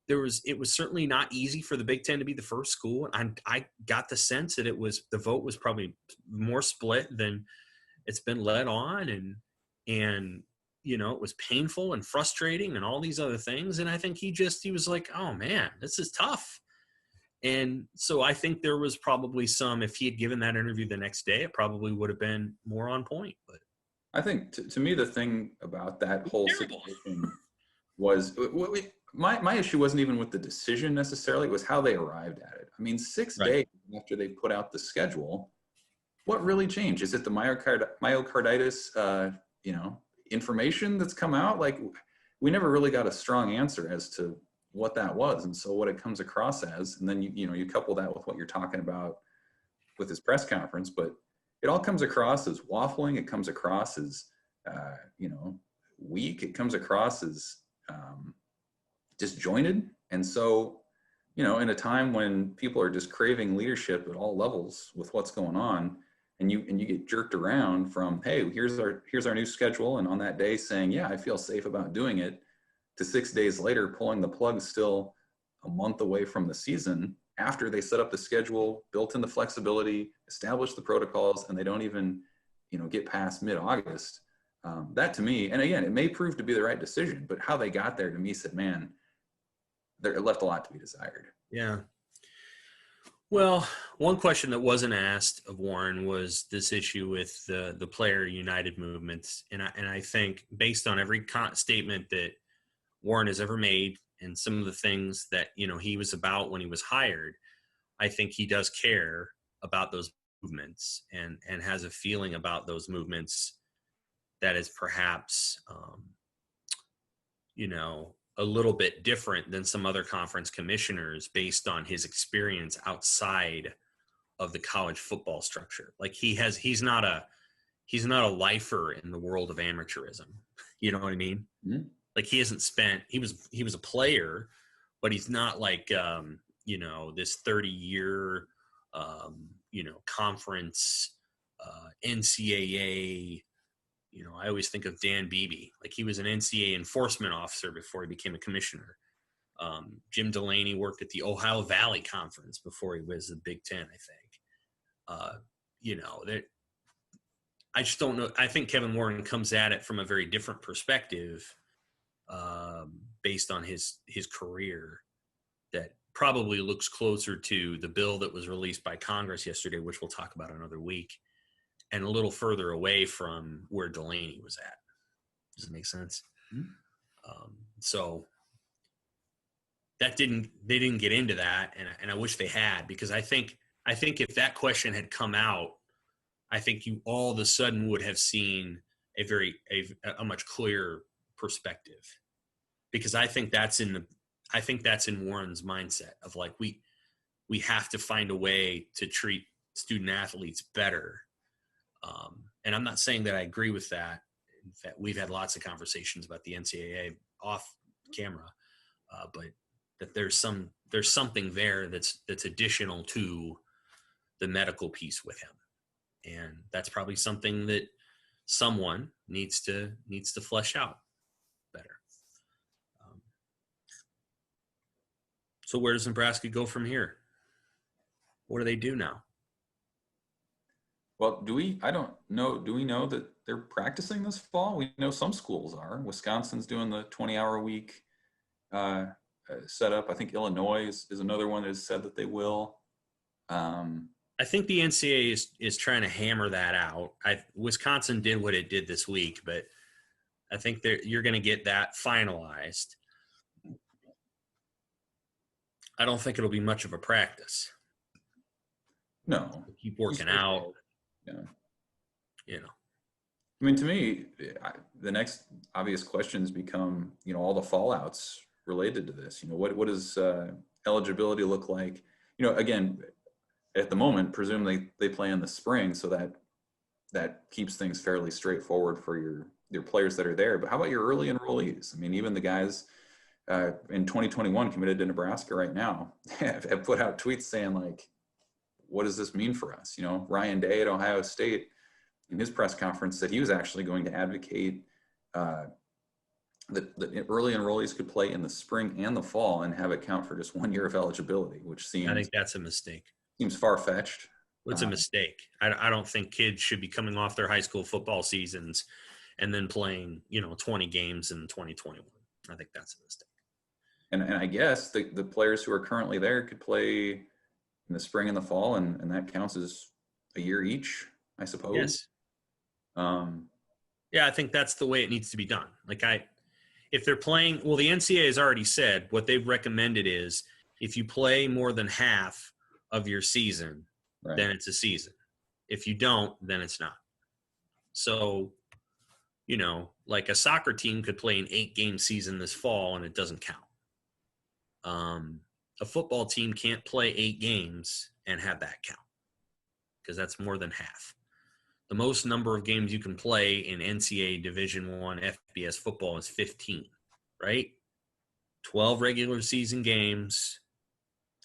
it was certainly not easy for the Big Ten to be the first school. And I got the sense that the vote was probably more split than it's been led on. And it was painful and frustrating and all these other things. And I think he was like, oh man, this is tough. And so I think there was probably if he had given that interview the next day, it probably would have been more on point. But I think to me, the thing about that whole situation was my issue wasn't even with the decision necessarily. It was how they arrived at it. I mean, 6 days after they put out the schedule, what really changed? Is it the myocarditis, information that's come out? Like, we never really got a strong answer as to what that was. And so what it comes across as, and then you couple that with what you're talking about with his press conference, but it all comes across as waffling. It comes across as, weak. It comes across as disjointed. And so, in a time when people are just craving leadership at all levels with what's going on, and you get jerked around from, hey, here's our new schedule, and on that day saying, yeah, I feel safe about doing it, to 6 days later pulling the plug still a month away from the season, after they set up the schedule, built in the flexibility, established the protocols, and they don't even, get past mid-August. That to me, and again, it may prove to be the right decision, but how they got there to me said, man, it left a lot to be desired. Yeah. Well, one question that wasn't asked of Warren was this issue with the player united movements. And I think based on every statement that Warren has ever made and some of the things that, he was about when he was hired, I think he does care about those movements and has a feeling about those movements that is perhaps, a little bit different than some other conference commissioners based on his experience outside of the college football structure. Like he's not a lifer in the world of amateurism. You know what I mean? Mm-hmm. Like he was a player, but he's not like, this 30-year, conference, NCAA. I always think of Dan Beebe. Like he was an NCAA enforcement officer before he became a commissioner. Jim Delaney worked at the Ohio Valley Conference before he was the Big Ten, I think. I just don't know. I think Kevin Warren comes at it from a very different perspective based on his career that probably looks closer to the bill that was released by Congress yesterday, which we'll talk about another week, and a little further away from where Delaney was at. Does it make sense? Mm-hmm. So they didn't get into that, and I wish they had, because I think if that question had come out, I think you all of a sudden would have seen a much clearer perspective, because I think that's in Warren's mindset of like, we have to find a way to treat student athletes better. And I'm not saying that I agree with that. In fact, we've had lots of conversations about the NCAA off camera, but that there's something there that's additional to the medical piece with him. And that's probably something that someone needs to flesh out better. So where does Nebraska go from here? What do they do now? Well, I don't know. Do we know that they're practicing this fall? We know some schools are. Wisconsin's doing the 20-hour week setup. I think Illinois is another one that has said that they will. I think the NCAA is trying to hammer that out. Wisconsin did what it did this week, but I think you're going to get that finalized. I don't think it'll be much of a practice. No. Keep working out. Yeah. I mean, to me, the next obvious questions become, all the fallouts related to this. What does eligibility look like? Again, at the moment, presumably they play in the spring, so that keeps things fairly straightforward for your players that are there. But how about your early enrollees? I mean, even the guys in 2021 committed to Nebraska right now have put out tweets saying, like, what does this mean for us? Ryan Day at Ohio State, in his press conference, said he was actually going to advocate that early enrollees could play in the spring and the fall and have it count for just 1 year of eligibility, which seems— I think that's a mistake. Seems far-fetched. It's a mistake. I don't think kids should be coming off their high school football seasons and then playing, 20 games in 2021. I think that's a mistake. And I guess the players who are currently there could play in the spring and the fall, and that counts as a year each, I suppose. Yes. Yeah, I think that's the way it needs to be done. If they're playing, well, the NCAA has already said what they've recommended is if you play more than half of your season, right, then it's a season. If you don't, then it's not. So, like a soccer team could play an 8-game season this fall and it doesn't count. A football team can't play 8 games and have that count because that's more than half. The most number of games you can play in NCAA Division I FBS football is 15, right? 12 regular season games,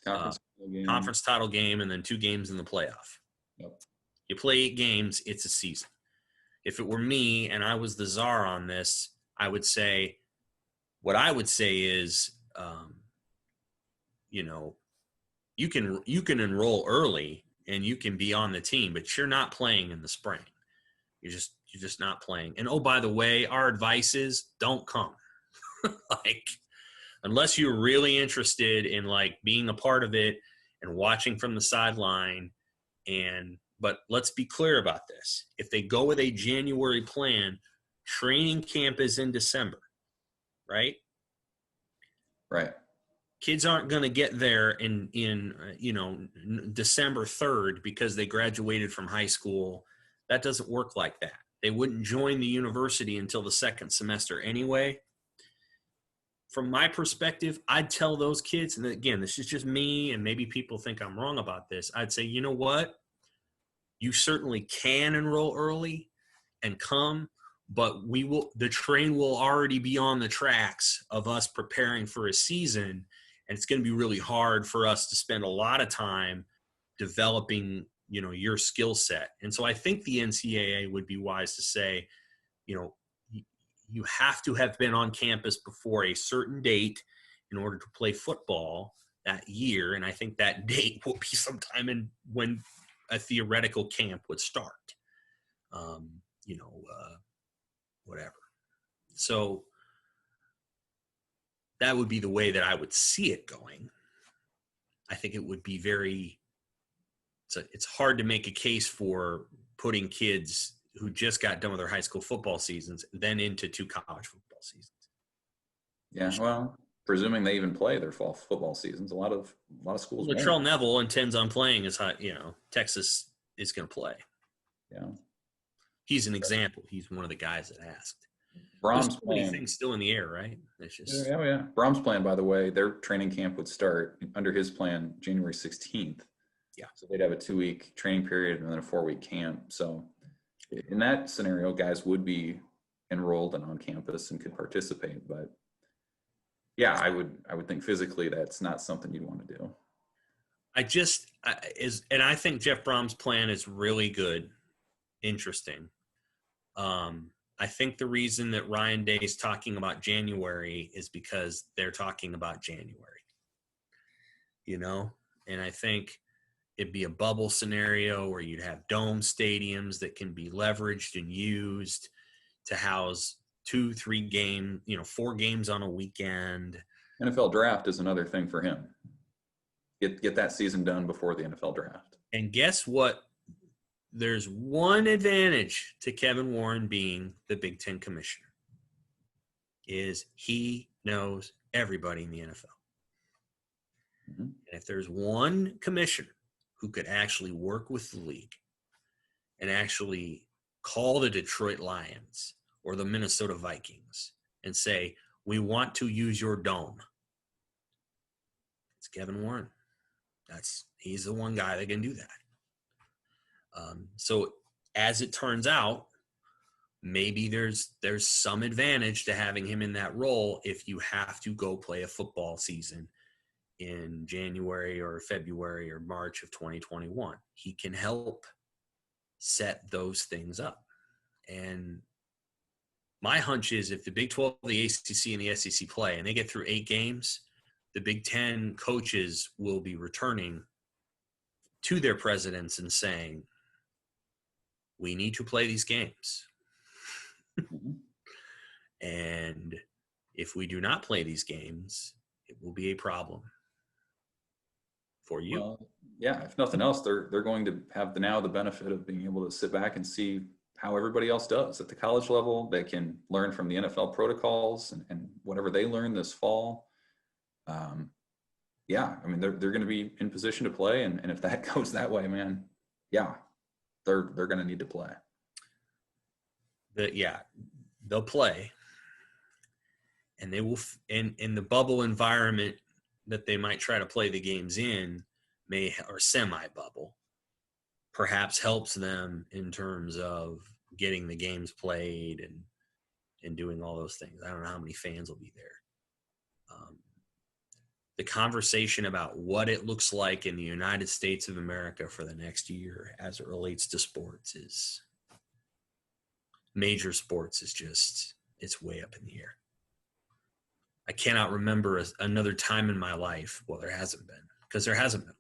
conference title game, and then 2 games in the playoff. Yep. You play 8 games, it's a season. If it were me and I was the czar on this, what I would say is, you can enroll early and you can be on the team, but you're not playing in the spring. You're just not playing. And, oh, by the way, our advice is don't come. Unless you're really interested in being a part of it and watching from the sideline. But let's be clear about this. If they go with a January plan, training camp is in December, right? Right. Kids aren't going to get there in December 3rd because they graduated from high school. That doesn't work like that. They wouldn't join the university until the second semester anyway. From my perspective, I'd tell those kids, and again, this is just me, and maybe people think I'm wrong about this. I'd say, you know what? You certainly can enroll early and come, but the train will already be on the tracks of us preparing for a season. And it's going to be really hard for us to spend a lot of time developing, your skill set. And so I think the NCAA would be wise to say, you have to have been on campus before a certain date, in order to play football that year. And I think that date will be sometime when a theoretical camp would start, whatever. So that would be the way that I would see it going. I think it would be it's hard to make a case for putting kids who just got done with their high school football seasons then into 2 college football seasons. Yeah, well, presuming they even play their fall football seasons, a lot of schools. Latrell Neville intends on playing Texas is going to play. Yeah, he's an example. He's one of the guys that asked. Brahms playing things still in the air, right? It's just yeah. Brahms' plan, by the way, their training camp would start under his plan January 16th. Yeah, so they'd have a 2-week training period and then a 4-week camp. So in that scenario, guys would be enrolled and on campus and could participate. But yeah, I would think physically that's not something you'd want to do. I think Jeff Brahms' plan is really good, interesting. I think the reason that Ryan Day is talking about January is because they're talking about January, and I think it'd be a bubble scenario where you'd have dome stadiums that can be leveraged and used to house 2-3 games, 4 games on a weekend. NFL draft is another thing for him. Get that season done before the NFL draft. And guess what? There's one advantage to Kevin Warren being the Big Ten commissioner is he knows everybody in the NFL. Mm-hmm. And if there's one commissioner who could actually work with the league and actually call the Detroit Lions or the Minnesota Vikings and say, we want to use your dome, it's Kevin Warren. He's the one guy that can do that. So as it turns out, maybe there's some advantage to having him in that role if you have to go play a football season in January or February or March of 2021. He can help set those things up. And my hunch is if the Big 12, the ACC, and the SEC play and they get through 8 games, the Big Ten coaches will be returning to their presidents and saying, we need to play these games. And if we do not play these games, it will be a problem for you. Well, yeah, if nothing else, they're going to have the benefit of being able to sit back and see how everybody else does at the college level. They can learn from the NFL protocols and whatever they learn this fall. Yeah, I mean, they're going to be in position to play. And if that goes that way, man, yeah, they're going to need to play. They'll play. And they will, in the bubble environment that they might try to play the games in, or semi-bubble, perhaps helps them in terms of getting the games played and doing all those things. I don't know how many fans will be there. The conversation about what it looks like in the United States of America for the next year as it relates to major sports it's way up in the air. I cannot remember another time in my life, there hasn't been,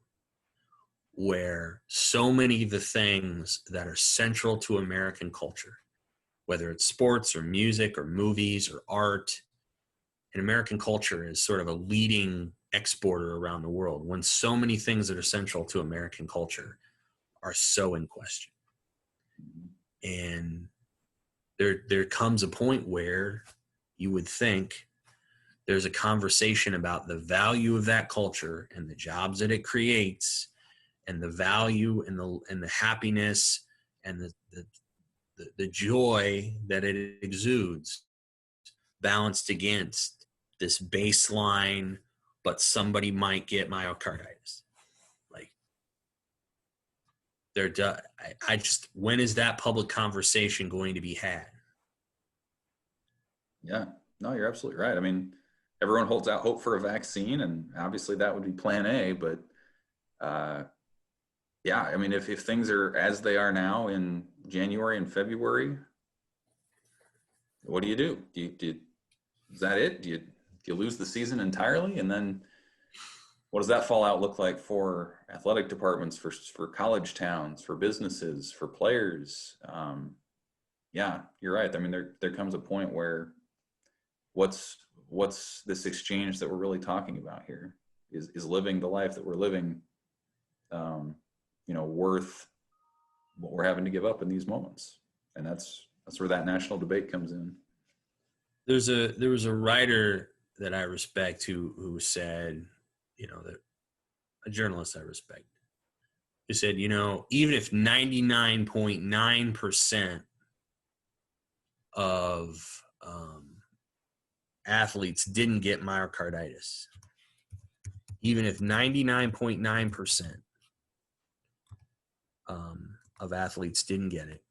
where so many of the things that are central to American culture, whether it's sports or music or movies or art, and American culture is sort of a leading exporter around the world, when so many things that are central to American culture are so in question. And there comes a point where you would think there's a conversation about the value of that culture and the jobs that it creates and the value and the happiness and the joy that it exudes, balanced against this baseline, but somebody might get myocarditis. When is that public conversation going to be had? Yeah, no, you're absolutely right. I mean, everyone holds out hope for a vaccine, and obviously that would be plan A, but yeah, I mean, if things are as they are now in January and February, what do you do? Is that it? Do you you lose the season entirely? And then what does that fallout look like for athletic departments, for college towns, for businesses, for players? Yeah, you're right. I mean, there comes a point where what's this exchange that we're really talking about here? Is living the life that we're living, worth what we're having to give up in these moments? And that's where that national debate comes in. There was a writer that I respect who said, that a journalist I respect, who said, even if 99.9% of athletes didn't get myocarditis, even if 99.9% of athletes didn't get it,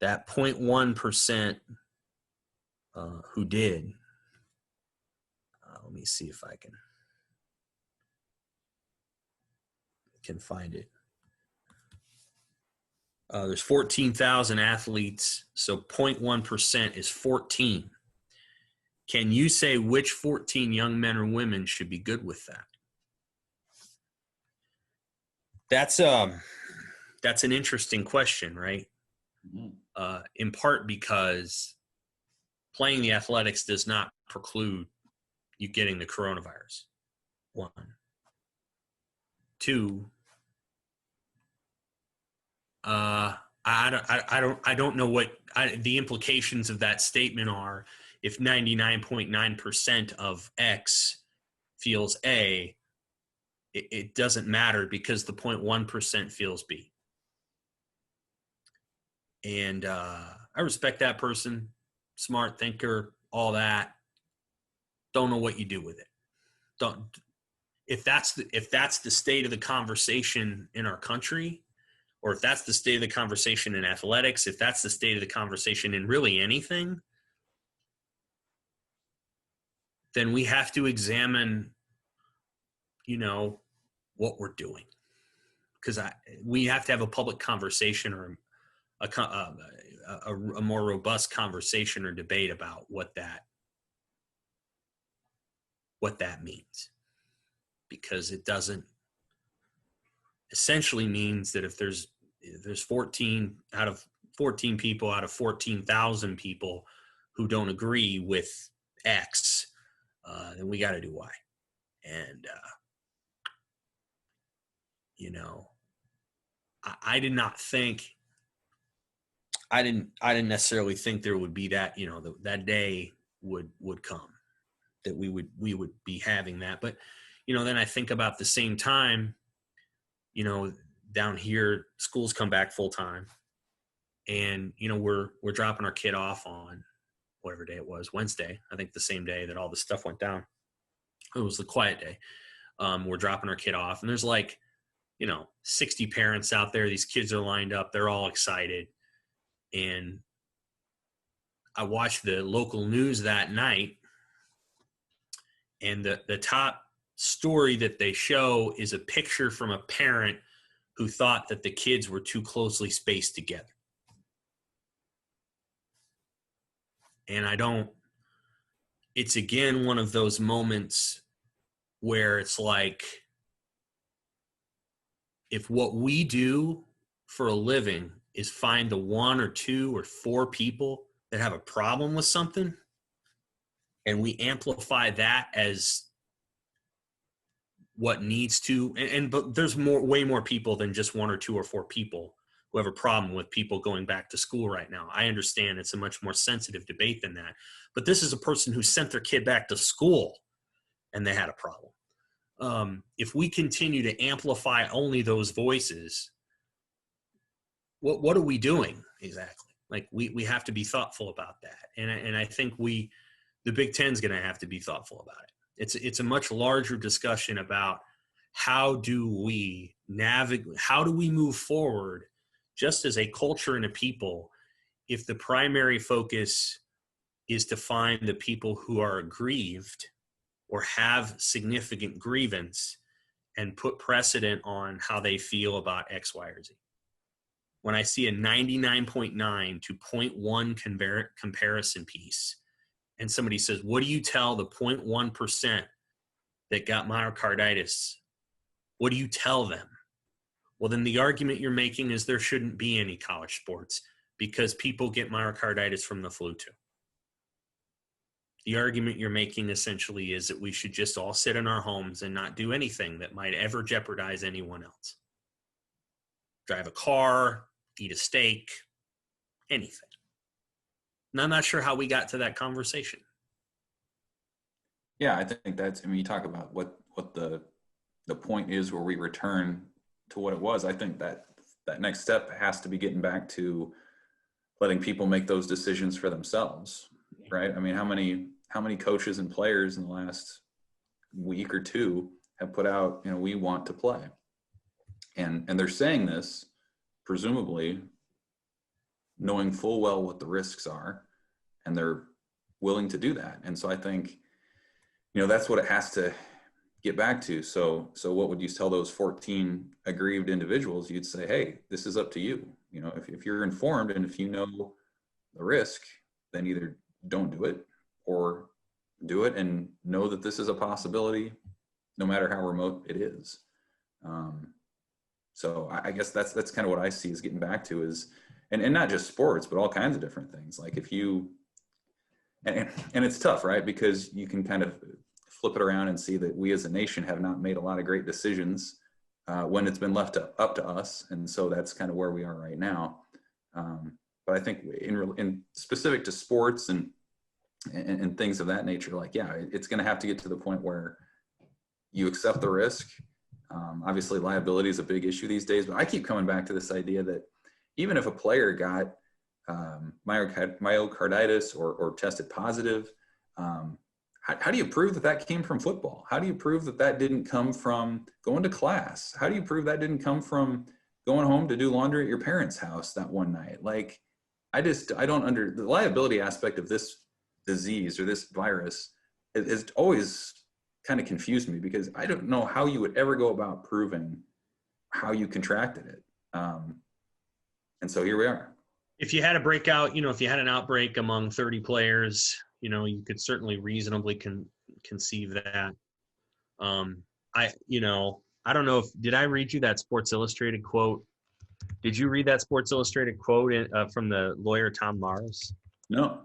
that 0.1% who did, let me see if I can find it. There's 14,000 athletes, so 0.1% is 14. Can you say which 14 young men or women should be good with that? That's an interesting question, right? Mm-hmm. In part because playing the athletics does not preclude you getting the coronavirus. 1. 2, I don't know what the implications of that statement are. If 99.9% of X feels A, it doesn't matter because the 0.1% feels B. And I respect that person, smart thinker, all that. Don't know what you do with it. If that's the state of the conversation in our country, or if that's the state of the conversation in athletics, if that's the state of the conversation in really anything, then we have to examine, what we're doing. Because we have to have a public conversation or a more robust conversation or debate about what that means. Because it doesn't essentially means that if there's 14 out of 14 people out of 14,000 people who don't agree with X, then we got to do Y. And I did not think. I didn't necessarily think there would be that. That day would come that we would be having that. But then I think about the same time. Down here, schools come back full time, and we're dropping our kid off on whatever day it was, Wednesday. I think the same day that all this stuff went down. It was the quiet day. We're dropping our kid off, and there's 60 parents out there. These kids are lined up. They're all excited. And I watched the local news that night, and the top story that they show is a picture from a parent who thought that the kids were too closely spaced together. And it's again one of those moments where it's like, if what we do for a living is find the 1 or 2 or 4 people that have a problem with something, and we amplify that as what needs to, but there's way more people than just 1 or 2 or 4 people who have a problem with people going back to school right now. I understand it's a much more sensitive debate than that, but this is a person who sent their kid back to school and they had a problem. If we continue to amplify only those voices, what are we doing exactly? Like we have to be thoughtful about that. And I think the Big Ten is going to have to be thoughtful about it. It's a much larger discussion about how do we navigate, how do we move forward just as a culture and a people if the primary focus is to find the people who are aggrieved or have significant grievance and put precedent on how they feel about X, Y, or Z. When I see a 99.9 to 0.1 comparison piece and somebody says, what do you tell the 0.1% that got myocarditis? What do you tell them? Well, then the argument you're making is there shouldn't be any college sports because people get myocarditis from the flu too. The argument you're making essentially is that we should just all sit in our homes and not do anything that might ever jeopardize anyone else. Drive a car, eat a steak, anything. And I'm not sure how we got to that conversation. Yeah, I think that's, I mean, you talk about what the point is where we return to what it was. I think that next step has to be getting back to letting people make those decisions for themselves, right? I mean, how many coaches and players in the last week or two have put out, you know, we want to play. And they're saying this, presumably, knowing full well what the risks are, and they're willing to do that. And so I think, you know, that's what it has to get back to. So what would you tell those 14 aggrieved individuals? You'd say, hey, this is up to you. You know, if you're informed and if you know the risk, then either don't do it or do it and know that this is a possibility, no matter how remote it is. So I guess that's kind of what I see is getting back to is, and not just sports, but all kinds of different things. Like if you, and it's tough, right? Because you can kind of flip it around and see that we as a nation have not made a lot of great decisions when it's been left up to us. And so that's kind of where we are right now. But I think in specific to sports and things of that nature, like, yeah, it's going to have to get to the point where you accept the risk. Obviously liability is a big issue these days, but I keep coming back to this idea that even if a player got myocarditis or tested positive, how do you prove that came from football? How do you prove that didn't come from going to class? How do you prove that didn't come from going home to do laundry at your parents' house that one night? Like, I don't the liability aspect of this disease or this virus is always kind of confused me, because I don't know how you would ever go about proving how you contracted it. And so here we are. If you had a breakout, if you had an outbreak among 30 players, you could certainly reasonably conceive that. I don't know did I read you that Sports Illustrated quote? Did you read that Sports Illustrated quote from the lawyer Tom Morris? No.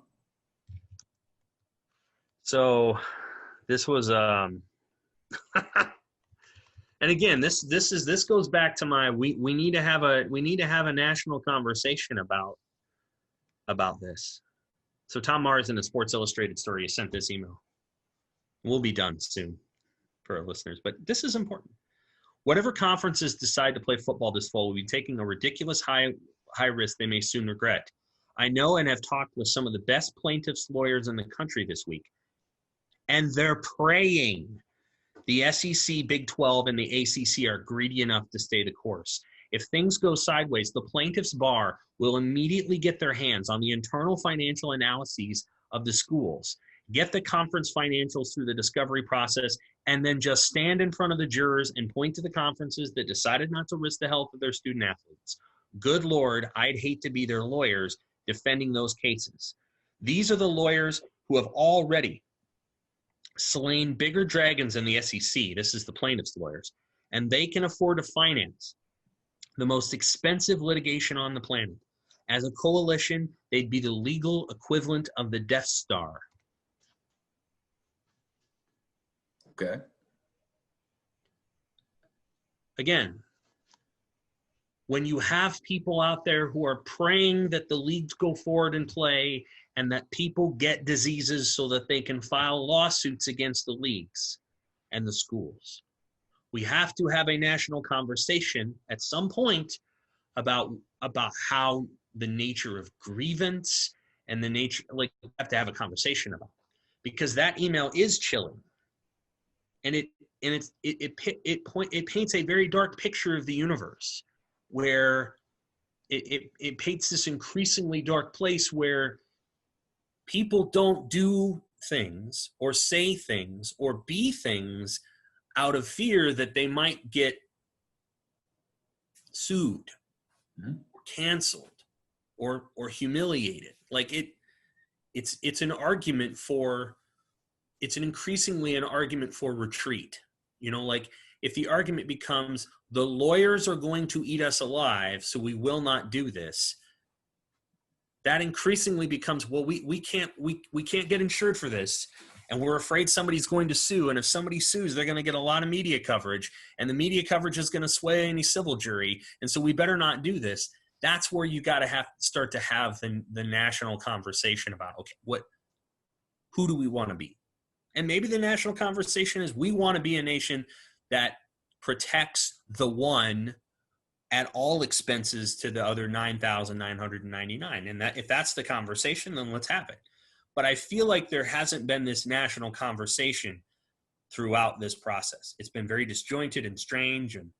So this was and again, this goes back to my we need to have a national conversation about this. So Tom Morris in the Sports Illustrated story sent this email. We'll be done soon for our listeners, but this is important. Whatever conferences decide to play football this fall will be taking a ridiculous high risk they may soon regret. I know and have talked with some of the best plaintiffs' lawyers in the country this week, and they're praying the SEC, Big 12, and the ACC are greedy enough to stay the course. If things go sideways, the plaintiffs' bar will immediately get their hands on the internal financial analyses of the schools, get the conference financials through the discovery process, and then just stand in front of the jurors and point to the conferences that decided not to risk the health of their student athletes. Good Lord, I'd hate to be their lawyers defending those cases. These are the lawyers who have already slain bigger dragons in the SEC. This is the plaintiffs' lawyers. And they can afford to finance the most expensive litigation on the planet. As a coalition, they'd be the legal equivalent of the Death Star. Okay. Again, when you have people out there who are praying that the leagues go forward and play and that people get diseases so that they can file lawsuits against the leagues and the schools, we have to have a national conversation at some point about how the nature of grievance and the nature, like, we have to have a conversation about it, because that email is chilling. And it paints a very dark picture of the universe, where it paints this increasingly dark place where people don't do things or say things or be things out of fear that they might get sued or canceled or humiliated. Like it's an argument for, it's an increasingly an argument for retreat. You know, like if the argument becomes the lawyers are going to eat us alive, so we will not do this, that increasingly becomes, well, we can't get insured for this, and we're afraid somebody's going to sue, and if somebody sues, they're going to get a lot of media coverage, and the media coverage is going to sway any civil jury, and so we better not do this. That's where you got to start to have the national conversation about, okay, who do we want to be? And maybe the national conversation is we want to be a nation that protects the one at all expenses to the other 9,999. And that, if that's the conversation, then let's have it. But I feel like there hasn't been this national conversation throughout this process. It's been very disjointed and strange. And,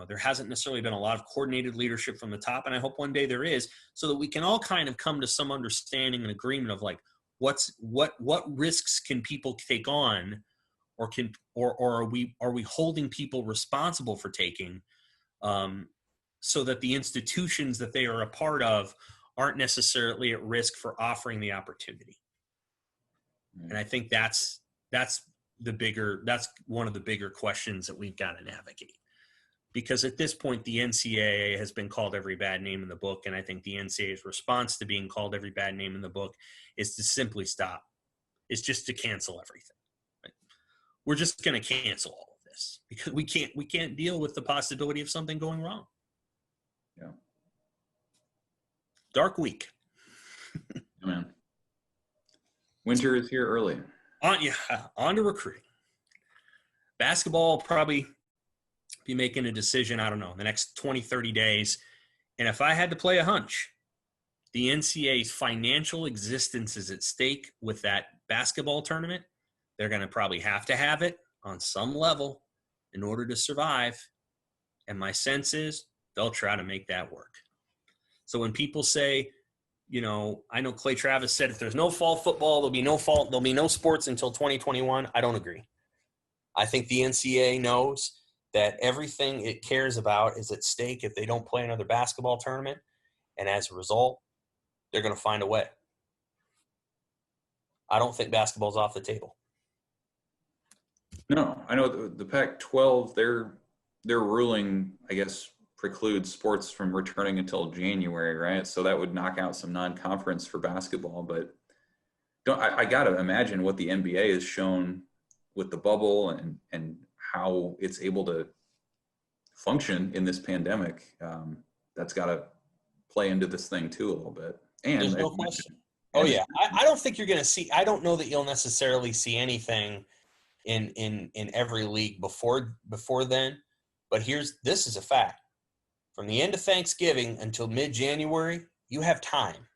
there hasn't necessarily been a lot of coordinated leadership from the top. And I hope one day there is, so that we can all kind of come to some understanding and agreement of like, what risks can people take on, or are we holding people responsible for taking, so that the institutions that they are a part of aren't necessarily at risk for offering the opportunity. And I think that's one of the bigger questions that we've got to navigate. Because at this point, the NCAA has been called every bad name in the book, and I think the NCAA's response to being called every bad name in the book is to simply stop. It's just to cancel everything. Right? We're just going to cancel all of this because we can't deal with the possibility of something going wrong. Yeah. Dark week. Man. Winter is here early. On to recruiting. Basketball probably be making a decision, I don't know, in the next 20, 30 days. And if I had to play a hunch, the NCAA's financial existence is at stake with that basketball tournament. They're going to probably have to have it on some level in order to survive. And my sense is they'll try to make that work. So when people say, I know Clay Travis said if there's no fall football, there'll be no sports until 2021. I don't agree. I think the NCAA knows that everything it cares about is at stake if they don't play another basketball tournament. And as a result, they're going to find a way. I don't think basketball's off the table. No, I know the Pac-12, their ruling, I guess, precludes sports from returning until January, right? So that would knock out some non-conference for basketball. But I got to imagine what the NBA has shown with the bubble and how it's able to function in this pandemic. That's got to play into this thing too a little bit. And there's no question. Oh yeah, I don't think you're going to see. I don't know that you'll necessarily see anything in every league before then. But this is a fact. From the end of Thanksgiving until mid-January, you have time.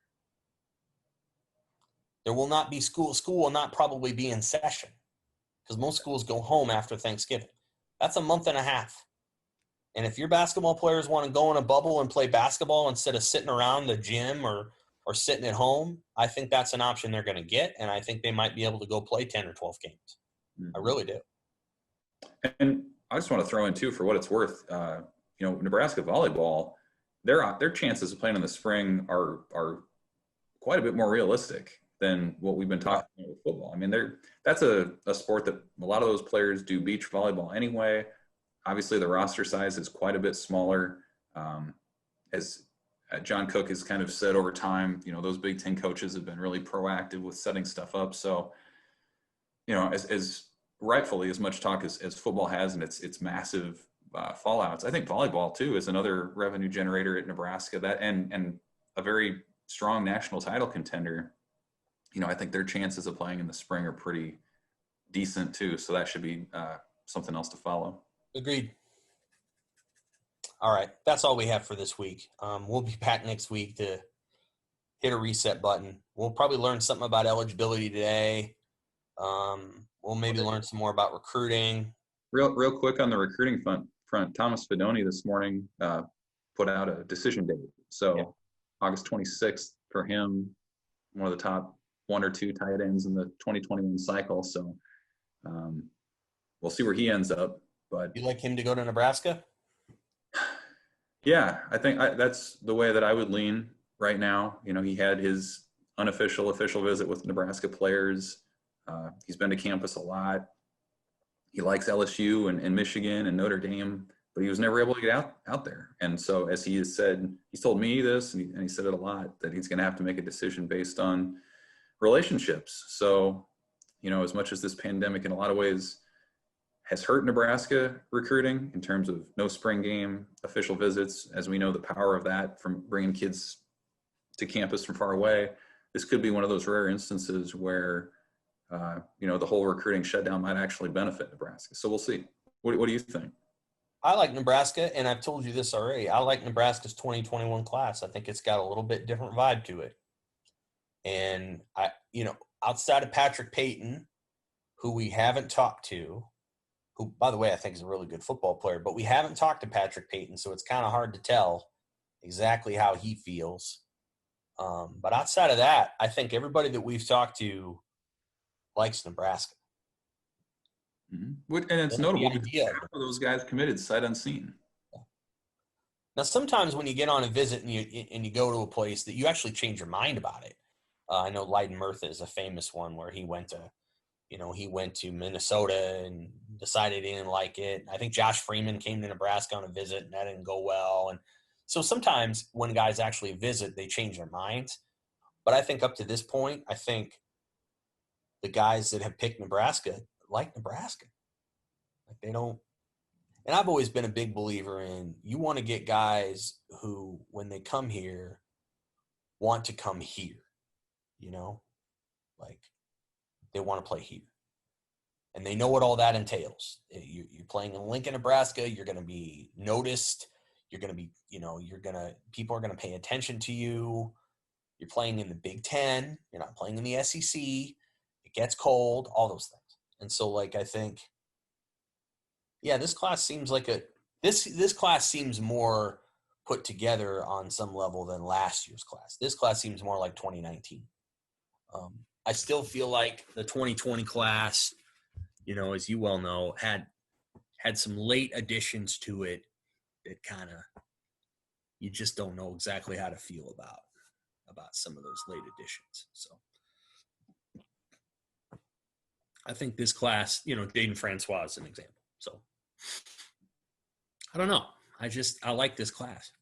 There will not be school. School will not probably be in session because most schools go home after Thanksgiving. That's a month and a half. And if your basketball players want to go in a bubble and play basketball instead of sitting around the gym or sitting at home, I think that's an option they're going to get. And I think they might be able to go play 10 or 12 games. Mm-hmm. I really do. And I just want to throw in too, for what it's worth, Nebraska volleyball, their chances of playing in the spring are quite a bit more realistic than what we've been talking about with football. I mean, that's a sport that a lot of those players do beach volleyball anyway. Obviously, the roster size is quite a bit smaller. As John Cook has kind of said over time, those Big Ten coaches have been really proactive with setting stuff up. So, as rightfully as much talk as football has and its massive fallouts, I think volleyball too is another revenue generator at Nebraska that and a very strong national title contender. I think their chances of playing in the spring are pretty decent too. So that should be something else to follow. Agreed. All right. That's all we have for this week. We'll be back next week to hit a reset button. We'll probably learn something about eligibility today. We'll maybe learn some more about recruiting. Real quick on the recruiting front, Thomas Fedoni this morning put out a decision date. So yeah. August 26th for him, one of the top 1 or 2 tight ends in the 2021 cycle. So we'll see where he ends up. But you like him to go to Nebraska? Yeah, I think that's the way that I would lean right now. He had his unofficial, official visit with Nebraska players. He's been to campus a lot. He likes LSU and Michigan and Notre Dame, but he was never able to get out there. And so, as he has said, he's told me this, and he said it a lot, that he's going to have to make a decision based on relationships. So, as much as this pandemic in a lot of ways has hurt Nebraska recruiting in terms of no spring game, official visits, as we know the power of that from bringing kids to campus from far away, this could be one of those rare instances where, the whole recruiting shutdown might actually benefit Nebraska. So we'll see. What do you think? I like Nebraska, and I've told you this already. I like Nebraska's 2021 class. I think it's got a little bit different vibe to it. And outside of Patrick Payton, who we haven't talked to, who, by the way, I think is a really good football player, but we haven't talked to Patrick Payton, so it's kind of hard to tell exactly how he feels. But outside of that, I think everybody that we've talked to likes Nebraska. Mm-hmm. And it's notable because half of those guys committed sight unseen. Now, sometimes when you get on a visit and you go to a place that you actually change your mind about it. I know Leiden Murtha is a famous one where he went to Minnesota and decided he didn't like it. I think Josh Freeman came to Nebraska on a visit and that didn't go well. And so sometimes when guys actually visit, they change their minds. But I think up to this point, I think the guys that have picked Nebraska like Nebraska. Like they don't. And I've always been a big believer in you want to get guys who, when they come here, want to come here. Like they want to play here. And they know what all that entails. You're playing in Lincoln, Nebraska. You're going to be noticed. You're going to be, people are going to pay attention to you. You're playing in the Big Ten. You're not playing in the SEC. It gets cold, all those things. And so, I think, this class seems like this class seems more put together on some level than last year's class. This class seems more like 2019. I still feel like the 2020 class, as you well know, had some late additions to it that kind of you just don't know exactly how to feel about some of those late additions. So I think this class, Jaden Francois is an example. So I don't know. I like this class.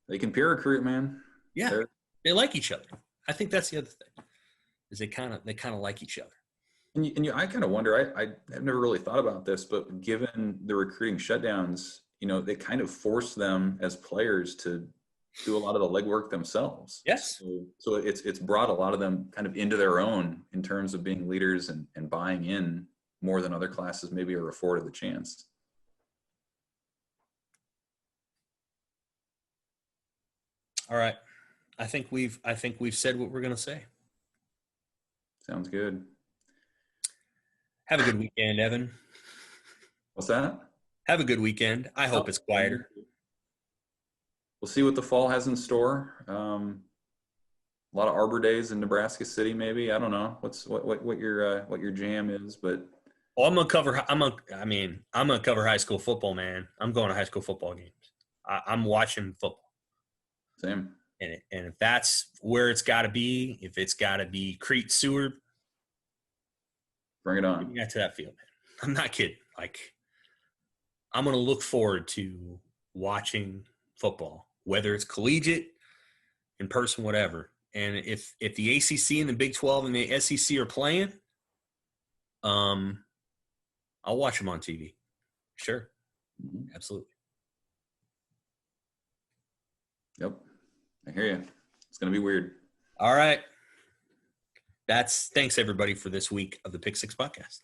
They can peer recruit, man. Yeah, they like each other. I think that's the other thing, is they kind of like each other. And I kind of wonder. I've never really thought about this, but given the recruiting shutdowns, they kind of force them as players to do a lot of the legwork themselves. Yes. So it's brought a lot of them kind of into their own in terms of being leaders and buying in more than other classes maybe are afforded the chance. All right. I think we've said what we're going to say. Sounds good. Have a good weekend, Evan. What's that? Have a good weekend. I hope it's quieter. We'll see what the fall has in store. A lot of Arbor Days in Nebraska City, maybe. I don't know what your jam is, but I'm gonna cover high school football, man. I'm going to high school football games. I'm watching football. Same. And if that's where it's got to be, if it's got to be Crete Seward, bring it on. Get me out to that field, man. I'm not kidding. I'm going to look forward to watching football, whether it's collegiate, in person, whatever. And if the ACC and the Big 12 and the SEC are playing, I'll watch them on TV. Sure. Absolutely. Yep. I hear you. It's going to be weird. All right. Thanks everybody for this week of the Pick Six Podcast.